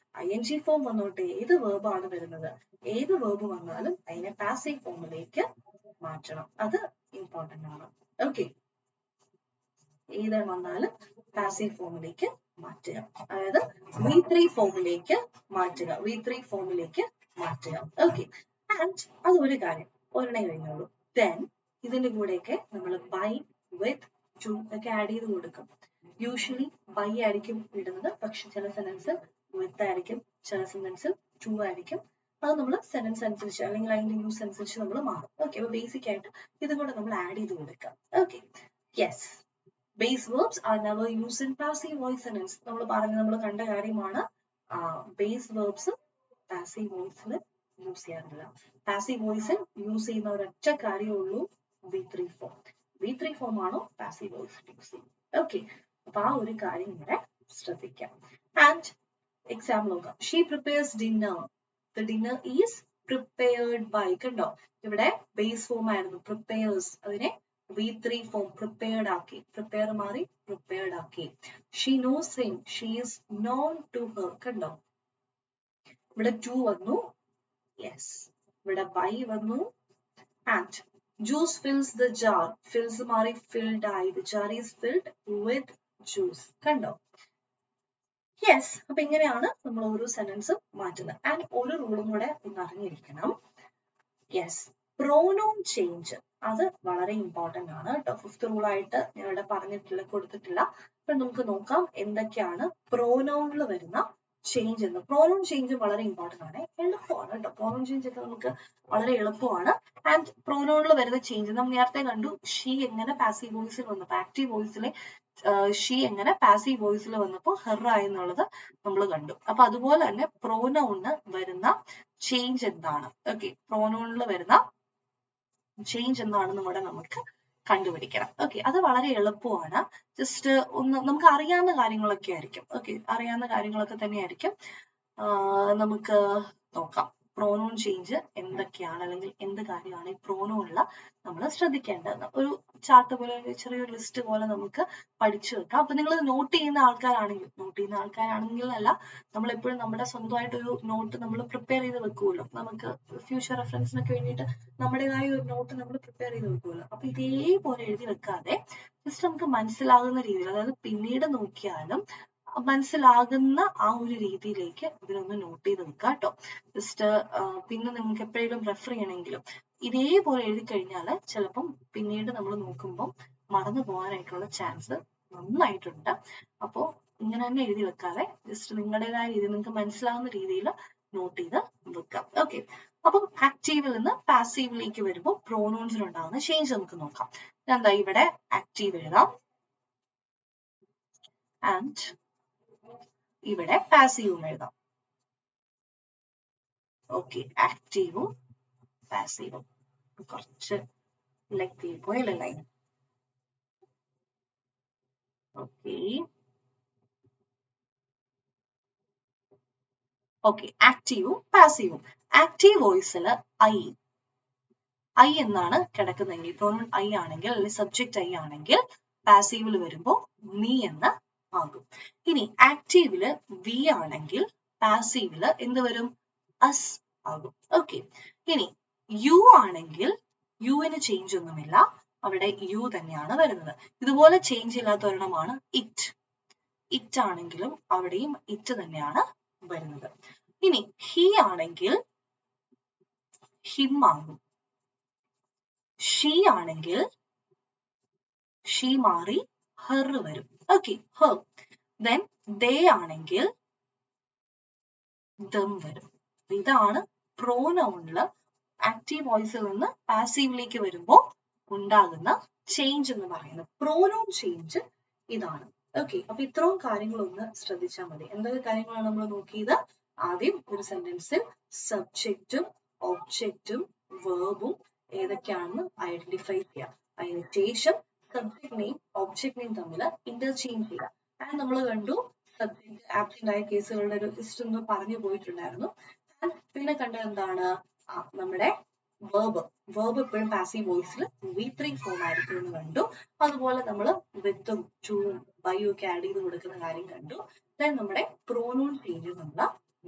ING ഫോം വന്നോട്ടെ, ഏത് വെർബാണ് വരുന്നത്, ഏത് വെർബ് വന്നാലും അതിനെ പാസീവ് ഫോമിലേക്ക് മാറ്റണം. അത് ഇമ്പോർട്ടന്റ് ആണ്. ഓക്കെ, ഏത് വന്നാലും പാസീവ് ഫോമിലേക്ക് മാറ്റുക, അതായത് V3 ഫോമിലേക്ക് മാറ്റുക, V3 ഫോമിലേക്ക് മാറ്റുക. ഓക്കെ, ആൻഡ് അത് ഒരു കാര്യം, ഒരെണ്ണേ കഴിഞ്ഞുള്ളൂ. ദെൻ ഇതിന്റെ കൂടെയൊക്കെ നമ്മൾ ബൈ, വിത്ത്, ടു ഒക്കെ ആഡ് ചെയ്ത് കൊടുക്കും. യൂഷ്വലി ബൈ ആയിരിക്കും ഇടുന്നത്, പക്ഷെ ചില സെന്റൻസ് വിത്ത് ആയിരിക്കും, ചില സെന്റൻസ് ടു ആയിരിക്കും. അത് നമ്മൾ സെന്റൻസ് അനുസരിച്ച് അല്ലെങ്കിൽ അതിന്റെ യൂസ് അനുസരിച്ച് നമ്മൾ മാറും. ഓക്കെ, അപ്പൊ ബേസിക് ആയിട്ട് ഇതും കൂടെ നമ്മൾ ആഡ് ചെയ്ത് കൊടുക്കാം. Okay, yes. Base verbs are never used in passive voice sentence. നമ്മൾ കണ്ട കാര്യമാണ്. ബേസ് വേർബ്സ് പാസീവ് വോയിസിൽ യൂസ് ചെയ്യാറില്ല. പാസീവ് വോയിസിൽ യൂസ് ചെയ്യുന്ന ഒരൊറ്റ കാര്യമുള്ളൂ, V3 ഫോം. V3 ഫോം ആണോ പാസീവ് വോയിസിൽ യൂസ് ചെയ്യും. ഓക്കെ, അപ്പൊ ആ ഒരു കാര്യം ഇവിടെ ശ്രദ്ധിക്കാം. ആൻഡ് എക്സാമ്പിൾ നോക്കാം. She prepares dinner. The dinner is prepared by. കണ്ടോ, ഇവിടെ ബേസ് ഫോം ആയിരുന്നു പ്രിപ്പയേഴ്സ്, അതിനെ V3 ഫോം പ്രിപ്പയർഡ് ആക്കി, പ്രിപ്പയർ മാറി പ്രിപ്പയർഡ് ആക്കി. She knows him, she is known to her. കണ്ടോ, ഇവിടെ ടു വന്നു, യെസ്. ഇവിടെ ബൈ വന്നു. And juice fils the jar. Fils മാറി ഫിൽഡ് ആയി. The jar is filled with juice. കണ്ടോ, യെസ്. അപ്പൊ ഇങ്ങനെയാണ് നമ്മൾ ഓരോ സെന്റൻസും മാറ്റുന്നത്. ആൻഡ് ഒരു റൂളും കൂടെ ഒന്ന് അറിഞ്ഞിരിക്കണം. യെസ്, പ്രോനൗൺ ചേഞ്ച് അത് വളരെ ഇമ്പോർട്ടന്റ് ആണ് കേട്ടോ. ഫിഫ്ത് റൂൾ ആയിട്ട് ഞാൻ ഇവിടെ പറഞ്ഞിട്ടില്ല, കൊടുത്തിട്ടില്ല. അപ്പൊ നമുക്ക് നോക്കാം എന്തൊക്കെയാണ് പ്രോനൗണിൽ വരുന്ന ചേഞ്ച് എന്ന്. പ്രോനൗൺ ചേഞ്ച് വളരെ ഇമ്പോർട്ടന്റ് ആണ്, എളുപ്പമാണ് കേട്ടോ. പ്രോനൗൺ ചേഞ്ച് ഒക്കെ നമുക്ക് വളരെ എളുപ്പമാണ്. ആൻഡ് പ്രോനൗണിൽ വരുന്ന ചേഞ്ച് നമ്മൾ നേരത്തെ കണ്ടു. ഷീ എങ്ങനെ പാസീവ് വോയിസിൽ വന്നപ്പോ, ആക്റ്റീവ് വോയിസിലെ ഷീ എങ്ങനെ പാസീവ് വോയിസിൽ വന്നപ്പോ ഹെർ ആയി എന്നുള്ളത് നമ്മൾ കണ്ടു. അപ്പൊ അതുപോലെ തന്നെ പ്രോനൗണിന് വരുന്ന ചേഞ്ച് എന്താണ്, ഓക്കെ, പ്രോനൗണിൽ വരുന്ന ചേഞ്ച് എന്താണെന്ന് കൂടെ നമുക്ക് കണ്ടുപിടിക്കണം. ഓക്കെ, അത് വളരെ എളുപ്പമാണ്. ജസ്റ്റ് ഒന്ന് നമുക്ക് അറിയാവുന്ന കാര്യങ്ങളൊക്കെ ആയിരിക്കും. ഓക്കെ, അറിയാവുന്ന കാര്യങ്ങളൊക്കെ തന്നെയായിരിക്കും. നമുക്ക് നോക്കാം പ്രോനൗൺ ചേഞ്ച് എന്തൊക്കെയാണ്, അല്ലെങ്കിൽ എന്ത് കാര്യമാണ് ഈ പ്രോനൗണിൽ നമ്മൾ ശ്രദ്ധിക്കേണ്ടതെന്ന്. ഒരു ചാർട്ട് പോലെ, ചെറിയൊരു ലിസ്റ്റ് പോലെ നമുക്ക് പഠിച്ചു വെക്കാം. അപ്പൊ നിങ്ങൾ നോട്ട് ചെയ്യുന്ന ആൾക്കാരാണെങ്കിൽ അല്ല, നമ്മൾ എപ്പോഴും നമ്മുടെ സ്വന്തമായിട്ടൊരു നോട്ട് നമ്മൾ പ്രിപ്പയർ ചെയ്ത് വെക്കുമല്ലോ. നമുക്ക് ഫ്യൂച്ചർ റെഫറൻസിനൊക്കെ വേണ്ടിയിട്ട് നമ്മുടേതായ ഒരു നോട്ട് നമ്മൾ പ്രിപ്പയർ ചെയ്ത് വെക്കുമല്ലോ. അപ്പൊ ഇതേപോലെ എഴുതി വെക്കാതെ ജസ്റ്റ് നമുക്ക് മനസ്സിലാകുന്ന രീതിയിൽ, അതായത് പിന്നീട് നോക്കിയാലും മനസ്സിലാകുന്ന ആ ഒരു രീതിയിലേക്ക് ഇതിനൊന്ന് നോട്ട് ചെയ്ത് വെക്കുക കേട്ടോ. ജസ്റ്റ് പിന്നെ നിങ്ങൾക്ക് എപ്പോഴെങ്കിലും റെഫർ ചെയ്യണമെങ്കിലും ഇതേപോലെ എഴുതി കഴിഞ്ഞാൽ ചിലപ്പം പിന്നീട് നമ്മൾ നോക്കുമ്പോൾ മറന്നു പോകാനായിട്ടുള്ള ചാൻസ് നന്നായിട്ടുണ്ട്. അപ്പോൾ ഇങ്ങനെ തന്നെ എഴുതി വെക്കാതെ ജസ്റ്റ് നിങ്ങളുടേതായ രീതിയിൽ നിങ്ങൾക്ക് മനസ്സിലാവുന്ന രീതിയിൽ നോട്ട് ചെയ്ത് വെക്കാം. ഓക്കെ, അപ്പം ആക്റ്റീവിൽ നിന്ന് പാസീവിലേക്ക് വരുമ്പോൾ പ്രോനൗൺസിൽ ഉണ്ടാകുന്ന ചേഞ്ച് നമുക്ക് നോക്കാം. എന്താ ഇവിടെ ആക്റ്റീവ് എഴുതാം ആൻഡ് ഇവിടെ പാസീവും എഴുതാം. ഓക്കെ, ആക്റ്റീവും പാസീവും കുറച്ച് ലെങ്തി പോയല്ലേ ലൈൻ. ഓക്കെ ഓക്കെ, ആക്റ്റീവും പാസീവും. ആക്റ്റീവ് വോയിസിൽ ഐ എന്നാണ് കിടക്കുന്നതെങ്കിൽ, പ്രോനൗൺ ഐ ആണെങ്കിൽ അല്ലെങ്കിൽ സബ്ജക്റ്റ് ഐ ആണെങ്കിൽ പാസീവിൽ വരുമ്പോൾ നീ എന്ന് ആകും. ഇനി ആക്റ്റീവില് വി ആണെങ്കിൽ പാസീവില് എന്ത് വരും? അസ് ആകും. ഓക്കെ, ഇനി യു ആണെങ്കിൽ യുവിന് ചേഞ്ച് ഒന്നുമില്ല, അവിടെ യു തന്നെയാണ് വരുന്നത്. ഇതുപോലെ ചേഞ്ച് ഇല്ലാത്ത ഒരെണ്ണമാണ് ഇറ്റ്. ഇറ്റ് ആണെങ്കിലും അവിടെയും ഇറ്റ് തന്നെയാണ് വരുന്നത്. ഇനി ഹി ആണെങ്കിൽ ഹിം ആകും. ഷീ ആണെങ്കിൽ ഷീ മാറി ഹർ വരും. ഓക്കെ, ഹർ. ദെൻ ദേ ആണെങ്കിൽ ദം വരും. ഇതാണ് പ്രോനൗണില് ആക്റ്റീവ് വോയിസിൽ നിന്ന് പാസീവിലേക്ക് വരുമ്പോൾ ഉണ്ടാകുന്ന ചേഞ്ച് എന്ന് പറയുന്നത്. പ്രോനൗൺ ചേഞ്ച് ഇതാണ്. ഓക്കെ, അപ്പൊ ഇത്രയും കാര്യങ്ങളൊന്ന് ശ്രദ്ധിച്ചാൽ മതി. എന്തൊക്കെ കാര്യങ്ങളാണ് നമ്മൾ നോക്കിയത്? ആദ്യം ഒരു സെന്റൻസിൽ സബ്ജക്റ്റും ഒബ്ജക്റ്റും വേർബും ഏതൊക്കെയാണെന്ന് ഐഡന്റിഫൈ ചെയ്യാം. അതിനുശേഷം സബ്ജക്ട് നെയിം ഒബ്ജക്ട് നെയിം തമ്മിൽ ഇന്റർചേഞ്ച് ചെയ്യാം. ആൻഡ് നമ്മൾ കണ്ടു സബ്ജക്ട് ആബ്സെന്റ് ആയ കേസുകളുടെ ഒരു ലിസ്റ്റ് ഒന്ന് പറഞ്ഞു പോയിട്ടുണ്ടായിരുന്നു. പിന്നെ കണ്ടത് എന്താണ്? നമ്മുടെ വേർബ് എപ്പോഴും പാസീവ് വോയിസിൽ V3 ഫോം ആയിരിക്കും എന്ന് കണ്ടു. അതുപോലെ നമ്മൾ വിത്തും ടൂവും ബൈയും ഒക്കെ ആഡ് ചെയ്ത് കൊടുക്കുന്ന കാര്യം കണ്ടു. ദെൻ നമ്മുടെ പ്രോനൗൺ ചേഞ്ച് നമ്മൾ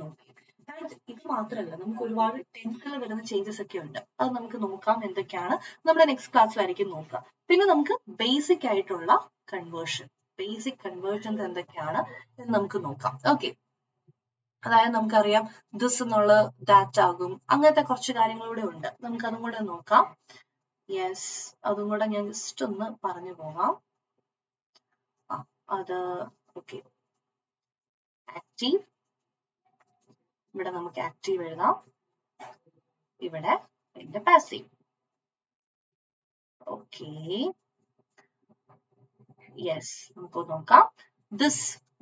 നോക്കി. ആൻഡ് ഇത് മാത്രമല്ല, നമുക്ക് ഒരുപാട് ടെൻസിൽ വരുന്ന ചേഞ്ചസ് ഒക്കെ ഉണ്ട്. അത് നമുക്ക് നോക്കാം എന്തൊക്കെയാണ് നമ്മുടെ നെക്സ്റ്റ് ക്ലാസ്സിലായിരിക്കും നോക്കുക. പിന്നെ നമുക്ക് ബേസിക് ആയിട്ടുള്ള ബേസിക് കൺവേർഷൻസ് എന്തൊക്കെയാണ് എന്ന് നമുക്ക് നോക്കാം. ഓക്കെ, അതായത് നമുക്കറിയാം ദിസ് എന്നുള്ള ദാറ്റ് ആകും, അങ്ങനത്തെ കുറച്ച് കാര്യങ്ങളൂടെ ഉണ്ട്. നമുക്ക് അതും കൂടെ നോക്കാം. യെസ്, അതും കൂടെ ഞാൻ ജസ്റ്റ് ഒന്ന് പറഞ്ഞു പോകാം. അത് ഓക്കെ, ആക്റ്റീവ്, ഇവിടെ നമുക്ക് ആക്റ്റീവ് എഴുതാം, ഇവിടെ എന്റെ പാസീവ്. ഓക്കെ, യെസ്, നമുക്ക് നോക്കാം.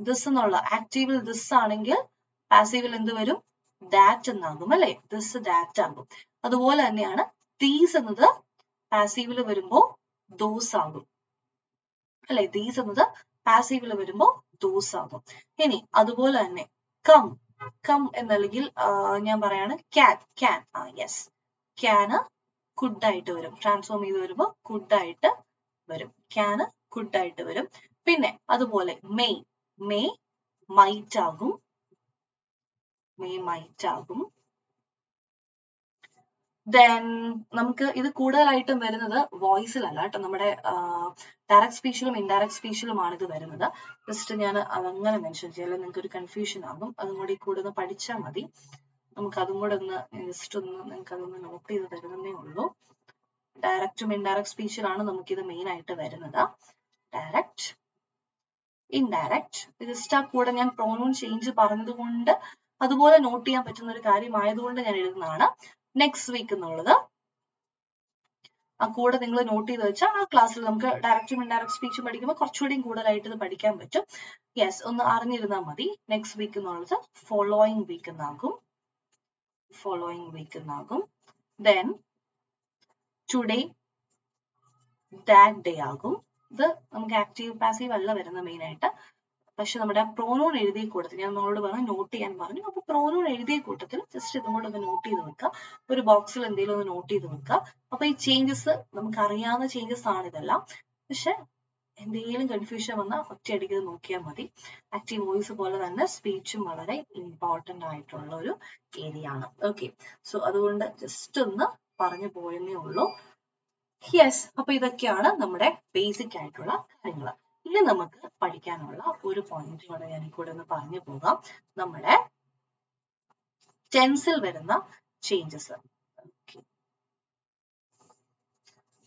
ദിസ് എന്നുള്ള ആക്റ്റീവിൽ ദിസ് ആണെങ്കിൽ പാസീവിൽ എന്ത് വരും? ദാറ്റ് എന്നാകും അല്ലെ? ദിസ് ദാറ്റ് ആകും. അതുപോലെ തന്നെയാണ് ദീസ് എന്നത് പാസീവിൽ വരുമ്പോ ദോസ് ആകും അല്ലെ? ദീസ് എന്നത് പാസീവിൽ വരുമ്പോ ദോസ് ആകും. ഇനി അതുപോലെ തന്നെ കം എന്നല്ലെങ്കിൽ ഞാൻ പറയാണ് ക്യാൻ. യെസ്, ക്യാന് കുഡ് ആയിട്ട് വരും. ട്രാൻസ്ഫോം ചെയ്ത് വരുമ്പോ കുഡ് ആയിട്ട് വരും. ക്യാന് കുഡ് ആയിട്ട് വരും. പിന്നെ അതുപോലെ മേ മൈറ്റ് ആകും. ദെൻ നമുക്ക് ഇത് കൂടുതലായിട്ടും വരുന്നത് വോയിസിലല്ല കേട്ടോ, നമ്മുടെ ഡയറക്റ്റ് സ്പീച്ചിലും ഇൻഡയറക്റ്റ് സ്പീച്ചിലുമാണ് ഇത് വരുന്നത്. ജസ്റ്റ് ഞാൻ അതങ്ങനെ മെൻഷൻ ചെയ്യാം, നിങ്ങൾക്ക് ഒരു കൺഫ്യൂഷൻ ആകും. അതും കൂടി കൂടെ ഒന്ന് പഠിച്ചാൽ മതി. നമുക്ക് അതും കൂടെ ഒന്ന് ജസ്റ്റ് ഒന്ന് നിങ്ങൾക്ക് അതൊന്ന് നോട്ട് ചെയ്ത് തരുന്നേ ഉള്ളൂ. ഡയറക്റ്റും ഇൻഡയറക്റ്റ് സ്പീച്ചിലാണ് നമുക്കിത് മെയിൻ ആയിട്ട് വരുന്നത്. Direct, indirect. ജസ്റ്റ് ആ കൂടെ ഞാൻ പ്രോനൗൺ ചേഞ്ച് പറഞ്ഞതുകൊണ്ട് അതുപോലെ നോട്ട് ചെയ്യാൻ പറ്റുന്ന ഒരു കാര്യമായതുകൊണ്ട് ഞാൻ എഴുതുന്നതാണ്. നെക്സ്റ്റ് വീക്ക് എന്നുള്ളത് ആ കൂടെ നിങ്ങൾ നോട്ട് ചെയ്ത് വെച്ചാൽ ആ ക്ലാസ്സിൽ നമുക്ക് ഡയറക്റ്റും ഇൻഡയറക്റ്റ് സ്പീച്ചും പഠിക്കുമ്പോൾ കുറച്ചുകൂടിയും കൂടുതലായിട്ട് ഇത് പഠിക്കാൻ പറ്റും. യെസ്, ഒന്ന് അറിഞ്ഞിരുന്നാൽ മതി. നെക്സ്റ്റ് വീക്ക് എന്നുള്ളത് ഫോളോയിങ് വീക്ക് എന്നാകും. ദെൻ ടുഡേ ദാറ്റ് ഡേ ആകും. ഇത് നമുക്ക് ആക്റ്റീവ് പാസീവ് അല്ല വരുന്നത് മെയിൻ ആയിട്ട്. പക്ഷെ നമ്മുടെ പ്രോനൗൺ എഴുതിയ കൂട്ടത്തിൽ ഞാൻ നിങ്ങളോട് പറഞ്ഞു നോട്ട് ചെയ്യാൻ പറഞ്ഞു. അപ്പൊ പ്രോനൗൺ എഴുതിയ കൂട്ടത്തിൽ ജസ്റ്റ് ഇതും കൂടെ ഒന്ന് നോട്ട് ചെയ്ത് വെക്കുക. ഒരു ബോക്സിൽ എന്തെങ്കിലും ഒന്ന് നോട്ട് ചെയ്ത് വെക്കുക. അപ്പൊ ഈ ചേഞ്ചസ് നമുക്ക് അറിയാവുന്ന ചേഞ്ചസ് ആണ് ഇതെല്ലാം. പക്ഷെ എന്തെങ്കിലും കൺഫ്യൂഷൻ വന്നാൽ ഒറ്റയടിക്ക് നോക്കിയാൽ മതി. ആക്റ്റീവ് വോയിസ് പോലെ തന്നെ സ്പീച്ചും വളരെ ഇമ്പോർട്ടന്റ് ആയിട്ടുള്ള ഒരു ഏരിയ ആണ്. ഓക്കെ, സോ അതുകൊണ്ട് ജസ്റ്റ് ഒന്ന് പറഞ്ഞു പോയെന്നേ ഉള്ളൂ. യെസ്, അപ്പൊ ഇതൊക്കെയാണ് നമ്മുടെ ബേസിക് ആയിട്ടുള്ള കാര്യങ്ങൾ. ഇനി നമുക്ക് പഠിക്കാനുള്ള ഒരു പോയിന്റ് കൂടെ ഞാൻ കൂടെ ഒന്ന് പറഞ്ഞു പോകാം. നമ്മുടെ ടെൻസിൽ വരുന്ന ചേഞ്ചസ്.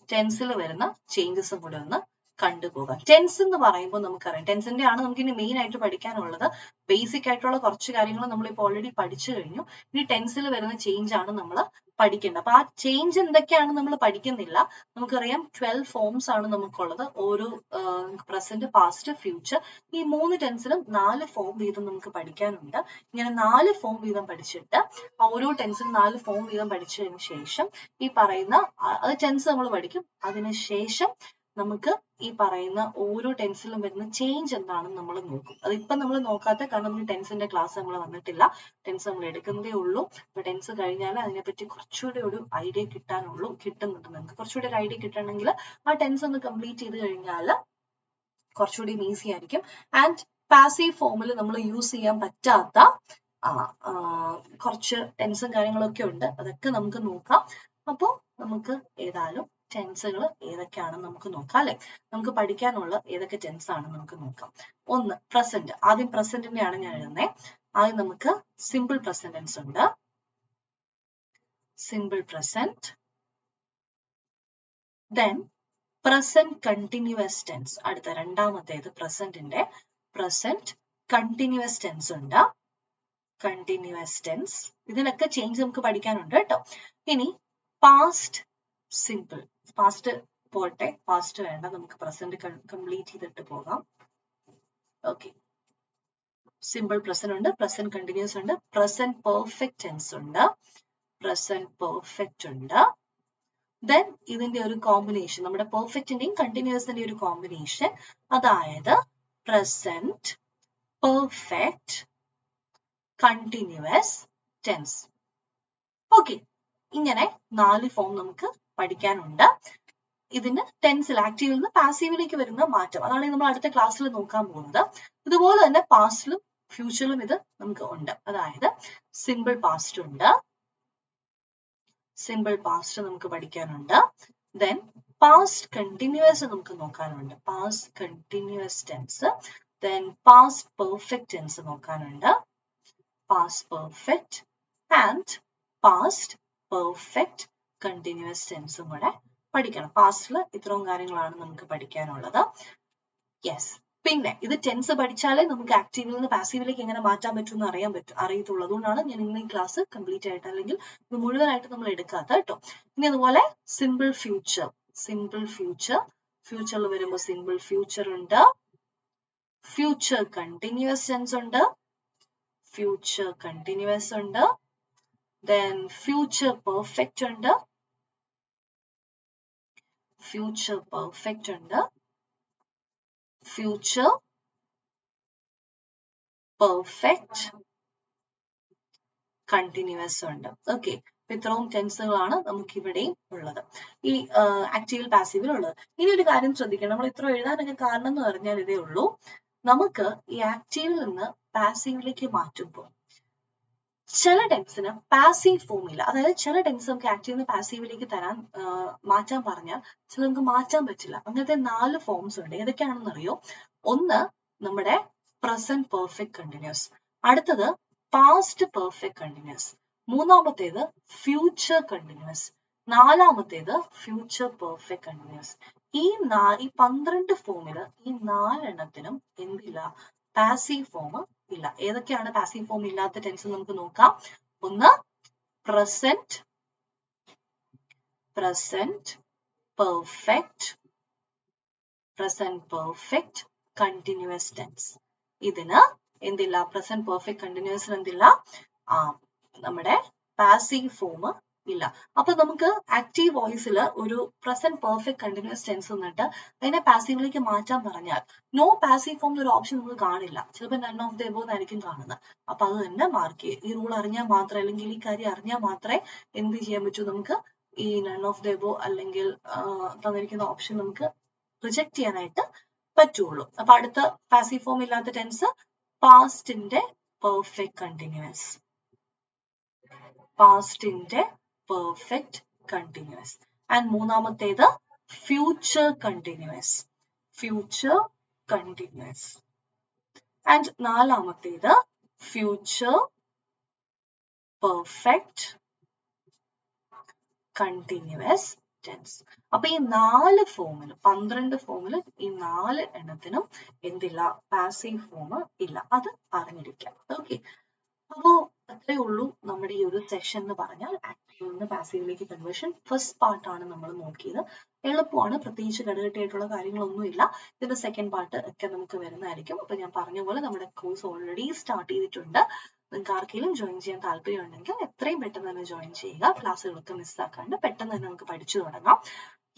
ടെൻസിൽ വരുന്ന ചേഞ്ചസും കൂടെ ഒന്ന് കണ്ടുപോകാം. ടെൻസ് എന്ന് പറയുമ്പോൾ നമുക്കറിയാം, ടെൻസിന്റെ ആണ് നമുക്ക് ഇനി മെയിൻ ആയിട്ട് പഠിക്കാനുള്ളത്. ബേസിക് ആയിട്ടുള്ള കുറച്ച് കാര്യങ്ങൾ നമ്മളിപ്പോൾ ഓൾറെഡി പഠിച്ചു കഴിഞ്ഞു. ഇനി ടെൻസിൽ വരുന്ന ചേഞ്ച് ആണ് നമ്മൾ പഠിക്കേണ്ടത്. അപ്പൊ ആ ചേഞ്ച് എന്തൊക്കെയാണ് നമ്മൾ പഠിക്കുന്നില്ല. നമുക്കറിയാം 12 ഫോംസ് ആണ് നമുക്കുള്ളത്. ഓരോ പ്രസന്റ്, പാസ്റ്റ്, ഫ്യൂച്ചർ, ഈ 3 ടെൻസിലും 4 ഫോം വീതം നമുക്ക് പഠിക്കാനുണ്ട്. ഇങ്ങനെ 4 ഫോം വീതം പഠിച്ചിട്ട് ഓരോ ടെൻസിലും 4 ഫോം വീതം പഠിച്ചതിന് ശേഷം ഈ പറയുന്ന അത് ടെൻസ് നമ്മൾ പഠിക്കും. അതിനുശേഷം നമുക്ക് ഈ പറയുന്ന ഓരോ ടെൻസിലും വരുന്ന ചേഞ്ച് എന്താണെന്ന് നമ്മൾ നോക്കും. അതിപ്പം നമ്മൾ നോക്കാത്ത കാരണം നമുക്ക് ടെൻസിന്റെ ക്ലാസ് നമ്മൾ വന്നിട്ടില്ല. ടെൻസ് നമ്മൾ എടുക്കുന്നതേ ഉള്ളൂ. അപ്പൊ ടെൻസ് കഴിഞ്ഞാൽ അതിനെപ്പറ്റി കുറച്ചുകൂടി ഒരു ഐഡിയ കിട്ടുന്നുണ്ട്. നിങ്ങൾക്ക് കുറച്ചുകൂടി ഒരു ഐഡിയ കിട്ടണമെങ്കിൽ ആ ടെൻസ് ഒന്ന് കംപ്ലീറ്റ് ചെയ്ത് കഴിഞ്ഞാൽ കുറച്ചുകൂടി ഈസി ആയിരിക്കും. ആൻഡ് പാസീവ് ഫോമിൽ നമ്മൾ യൂസ് ചെയ്യാൻ പറ്റാത്ത കുറച്ച് ടെൻസും കാര്യങ്ങളൊക്കെ ഉണ്ട്. അതൊക്കെ നമുക്ക് നോക്കാം. അപ്പോൾ നമുക്ക് ഏതായാലും ടെൻസുകൾ ഏതൊക്കെയാണെന്ന് നമുക്ക് നോക്കാം അല്ലെ. നമുക്ക് പഠിക്കാനുള്ള ഏതൊക്കെ ടെൻസ് ആണ് നമുക്ക് നോക്കാം. ഒന്ന് പ്രസന്റ്. ആദ്യം പ്രസന്റിന്റെയാണ് ഞാൻ എഴുതുന്നത്. ആദ്യം നമുക്ക് സിമ്പിൾ പ്രസന്റ് ടെൻസ് ഉണ്ട്. Simple present. Then present continuous tense. അടുത്ത രണ്ടാമത്തേത് പ്രസന്റിന്റെ പ്രസന്റ് കണ്ടിന്യൂസ് ടെൻസ് ഉണ്ട്. Continuous tense. ഇതിലൊക്കെ ചേഞ്ച് നമുക്ക് പഠിക്കാനുണ്ട് കേട്ടോ. ഇനി പാസ്റ്റ് സിമ്പിൾ. പാസ്റ്റ് പോട്ടെ, പാസ്റ്റ് വേണ്ട, നമുക്ക് പ്രസന്റ് കംപ്ലീറ്റ് ചെയ്തിട്ട് പോകാം. ഓക്കെ, സിമ്പിൾ പ്രസന്റ് ഉണ്ട്, പ്രസന്റ് കണ്ടിന്യൂസ് ഉണ്ട്, പ്രസന്റ് പെർഫെക്റ്റ് ടെൻസ് ഉണ്ട്, പ്രസന്റ് പെർഫെക്റ്റ് ഉണ്ട്. ദെൻ ഇതിന്റെ ഒരു കോമ്പിനേഷൻ, നമ്മുടെ പെർഫെക്റ്റിന്റെയും കണ്ടിന്യൂസിന്റെയും ഒരു കോമ്പിനേഷൻ, അതായത് present perfect continuous tense. Okay, ഇങ്ങനെ 4 ഫോം നമുക്ക് പഠിക്കാനുണ്ട്. ഇതിന് ടെൻസിൽ ആക്റ്റീവിൽ നിന്ന് പാസീവിലേക്ക് വരുന്ന മാറ്റം, അതാണ് നമ്മൾ അടുത്ത ക്ലാസ്സിൽ നോക്കാൻ പോകുന്നത്. ഇതുപോലെ തന്നെ പാസ്റ്റിലും ഫ്യൂച്ചറിലും ഇത് നമുക്ക് ഉണ്ട്. അതായത് സിമ്പിൾ പാസ്റ്റ് ഉണ്ട്, സിമ്പിൾ പാസ്റ്റ് നമുക്ക് പഠിക്കാനുണ്ട്. ദെൻ പാസ്റ്റ് കണ്ടിന്യൂസ് നമുക്ക് നോക്കാനുണ്ട്, past continuous tense. Then past perfect tense നോക്കാനുണ്ട്, past perfect and past perfect continuous ടെൻസും കൂടെ പഠിക്കണം. പാസ്റ്റിൽ ഇത്രയും കാര്യങ്ങളാണ് നമുക്ക് പഠിക്കാനുള്ളത്. യെസ്, പിന്നെ ഇത് ടെൻസ് പഠിച്ചാലേ നമുക്ക് ആക്റ്റീവിൽ നിന്ന് പാസീവിലേക്ക് എങ്ങനെ മാറ്റാൻ പറ്റുമെന്ന് അറിയത്തുള്ളൂ. അതുകൊണ്ടാണ് ഞാൻ ഇന്ന് ഈ ക്ലാസ് കംപ്ലീറ്റ് ആയിട്ട്, അല്ലെങ്കിൽ ഇത് മുഴുവനായിട്ട് നമ്മൾ എടുക്കാത്ത കേട്ടോ. ഇനി അതുപോലെ സിമ്പിൾ ഫ്യൂച്ചർ. സിമ്പിൾ ഫ്യൂച്ചർ, ഫ്യൂച്ചറിൽ വരുമ്പോൾ സിമ്പിൾ ഫ്യൂച്ചർ ഉണ്ട്, ഫ്യൂച്ചർ കണ്ടിന്യൂസ് ടെൻസ് ഉണ്ട്, ഫ്യൂച്ചർ കണ്ടിന്യൂസ് ഉണ്ട്. Then future perfect ഉണ്ട്, future perfect ഉണ്ട്, future perfect continuous ഉണ്ട്. ഓക്കെ, ഇത്രയും ടെൻസുകളാണ് നമുക്ക് ഇവിടെയും ഉള്ളത്, ഈ ആക്റ്റീവിൽ പാസീവിൽ ഉള്ളത്. ഇനി ഒരു കാര്യം ശ്രദ്ധിക്കണം, നമ്മൾ ഇത്ര എഴുതാനൊക്കെ കാരണം എന്ന് പറഞ്ഞാൽ ഇതേ ഉള്ളൂ. നമുക്ക് ഈ ആക്റ്റീവിൽ നിന്ന് പാസീവിലേക്ക് മാറ്റുമ്പോൾ ചില ടെൻസിന് പാസീവ് ഫോം ഇല്ല. അതായത് ചില ടെൻസ് നമുക്ക് ആക്റ്റീവിന് പാസീവിലേക്ക് മാറ്റാൻ പറഞ്ഞാൽ ചില നമുക്ക് മാറ്റാൻ പറ്റില്ല. അങ്ങനത്തെ 4 ഫോംസ് ഉണ്ട്. ഏതൊക്കെയാണെന്ന് അറിയോ? ഒന്ന് നമ്മുടെ പ്രസന്റ് പെർഫെക്റ്റ് കണ്ടിന്യൂസ്, അടുത്തത് പാസ്റ്റ് പെർഫെക്റ്റ് കണ്ടിന്യൂസ്, മൂന്നാമത്തേത് ഫ്യൂച്ചർ കണ്ടിന്യൂസ്, നാലാമത്തേത് ഫ്യൂച്ചർ പെർഫെക്റ്റ് കണ്ടിന്യൂസ്. ഈ 12 ഫോമില് ഈ 4 എണ്ണത്തിനും എന്തില്ല? പാസീവ് ഫോം ഇല്ല. ഏതൊക്കെയാണ് പാസീവ് ഫോം ഇല്ലാത്ത ടെൻസ് നമുക്ക് നോക്കാം. ഒന്ന് പ്രസന്റ് പെർഫെക്റ്റ് കണ്ടിന്യൂസ് ടെൻസ്. ഇതിന് എന്തില്ല? പ്രസന്റ് പെർഫെക്റ്റ് കണ്ടിന്യൂസിന് എന്തില്ല? നമ്മുടെ പാസീവ് ഫോം ഇല്ല. അപ്പൊ നമുക്ക് ആക്റ്റീവ് വോയിസിൽ ഒരു പ്രസന്റ് പെർഫെക്റ്റ് കണ്ടിന്യൂസ് ടെൻസ് എന്നിട്ട് അതിനെ പാസീവിലേക്ക് മാറ്റാൻ പറഞ്ഞാൽ നോ പാസീവ് ഫോം ഒരു ഓപ്ഷൻ നമുക്ക് കാണില്ല. ചിലപ്പോൾ നൺ ഓഫ് ദ എബോവ് ആയിരിക്കും കാണുന്നത്. അപ്പൊ അത് തന്നെ മാർക്ക് ചെയ്യുക. ഈ റൂൾ അറിഞ്ഞാൽ മാത്രമേ, അല്ലെങ്കിൽ ഈ കാര്യം അറിഞ്ഞാൽ മാത്രമേ എന്ത് ചെയ്യാൻ പറ്റൂ, നമുക്ക് ഈ നൺ ഓഫ് ദ എബോവ് അല്ലെങ്കിൽ തന്നിരിക്കുന്ന ഓപ്ഷൻ നമുക്ക് റിജക്ട് ചെയ്യാനായിട്ട് പറ്റുള്ളൂ. അപ്പൊ അടുത്ത പാസീവ് ഫോം ഇല്ലാത്ത ടെൻസ് പാസ്റ്റിന്റെ പെർഫെക്റ്റ് കണ്ടിന്യൂസ്, പാസ്റ്റിന്റെ പെർഫെക്റ്റ് കണ്ടിന്യൂസ്. ആൻഡ് മൂന്നാമത്തേത് future continuous, future continuous. And നാലാമത്തേത് ഫ്യൂച്ചർ പെർഫെക്റ്റ് കണ്ടിന്യൂസ്. ടെൻസ്. അപ്പൊ ഈ 4 ഫോമിൽ 12 ഫോമിൽ ഈ 4 എണ്ണത്തിനും എന്തില്ല, പാസീവ് ഫോം ഇല്ല. അത് അറിഞ്ഞിരിക്കാം. ഓക്കെ, അപ്പോ അത്രേ ഉള്ളൂ നമ്മുടെ ഈ ഒരു സെഷൻ എന്ന് പറഞ്ഞാൽ ആക്റ്റീവ് നിന്ന് പാസീവിലേക്ക് കൺവേർഷൻ. ഫസ്റ്റ് പാർട്ടാണ് നമ്മൾ നോക്കിയത്. എളുപ്പമാണ്, പ്രത്യേകിച്ച് കടുകട്ടിയായിട്ടുള്ള കാര്യങ്ങളൊന്നുമില്ല. ഇതിന്റെ സെക്കൻഡ് പാർട്ട് ഒക്കെ നമുക്ക് വരുന്നതായിരിക്കും. അപ്പൊ ഞാൻ പറഞ്ഞ പോലെ നമ്മുടെ കോഴ്സ് ഓൾറെഡി സ്റ്റാർട്ട് ചെയ്തിട്ടുണ്ട്. നിങ്ങൾക്ക് ആർക്കെങ്കിലും ജോയിൻ ചെയ്യാൻ താല്പര്യം ഉണ്ടെങ്കിൽ എത്രയും പെട്ടെന്ന് തന്നെ ജോയിൻ ചെയ്യുക. ക്ലാസ്സുകളൊക്കെ മിസ്സാക്കാണ്ട് പെട്ടെന്ന് തന്നെ നമുക്ക് പഠിച്ചു തുടങ്ങാം.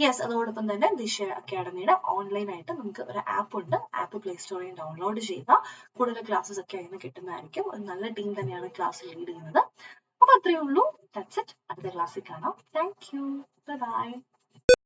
യെസ്, അതോടൊപ്പം തന്നെ ദിശ അക്കാഡമിയുടെ ഓൺലൈനായിട്ട് നമുക്ക് ഒരു ആപ്പ് ഉണ്ട്. ആപ്പ് പ്ലേ സ്റ്റോറിൽ ഡൗൺലോഡ് ചെയ്യുക. കൂടുതൽ ക്ലാസ്സസ് ഒക്കെ അതിന് കിട്ടുന്നതായിരിക്കും. ഒരു നല്ല ടീം തന്നെയാണ് ക്ലാസ് ലീഡ് ചെയ്യുന്നത്. അപ്പൊ അത്രയേ ഉള്ളൂ. That's it. അടുത്ത ക്ലാസ്സിൽ കാണാം. Thank you. ബൈ.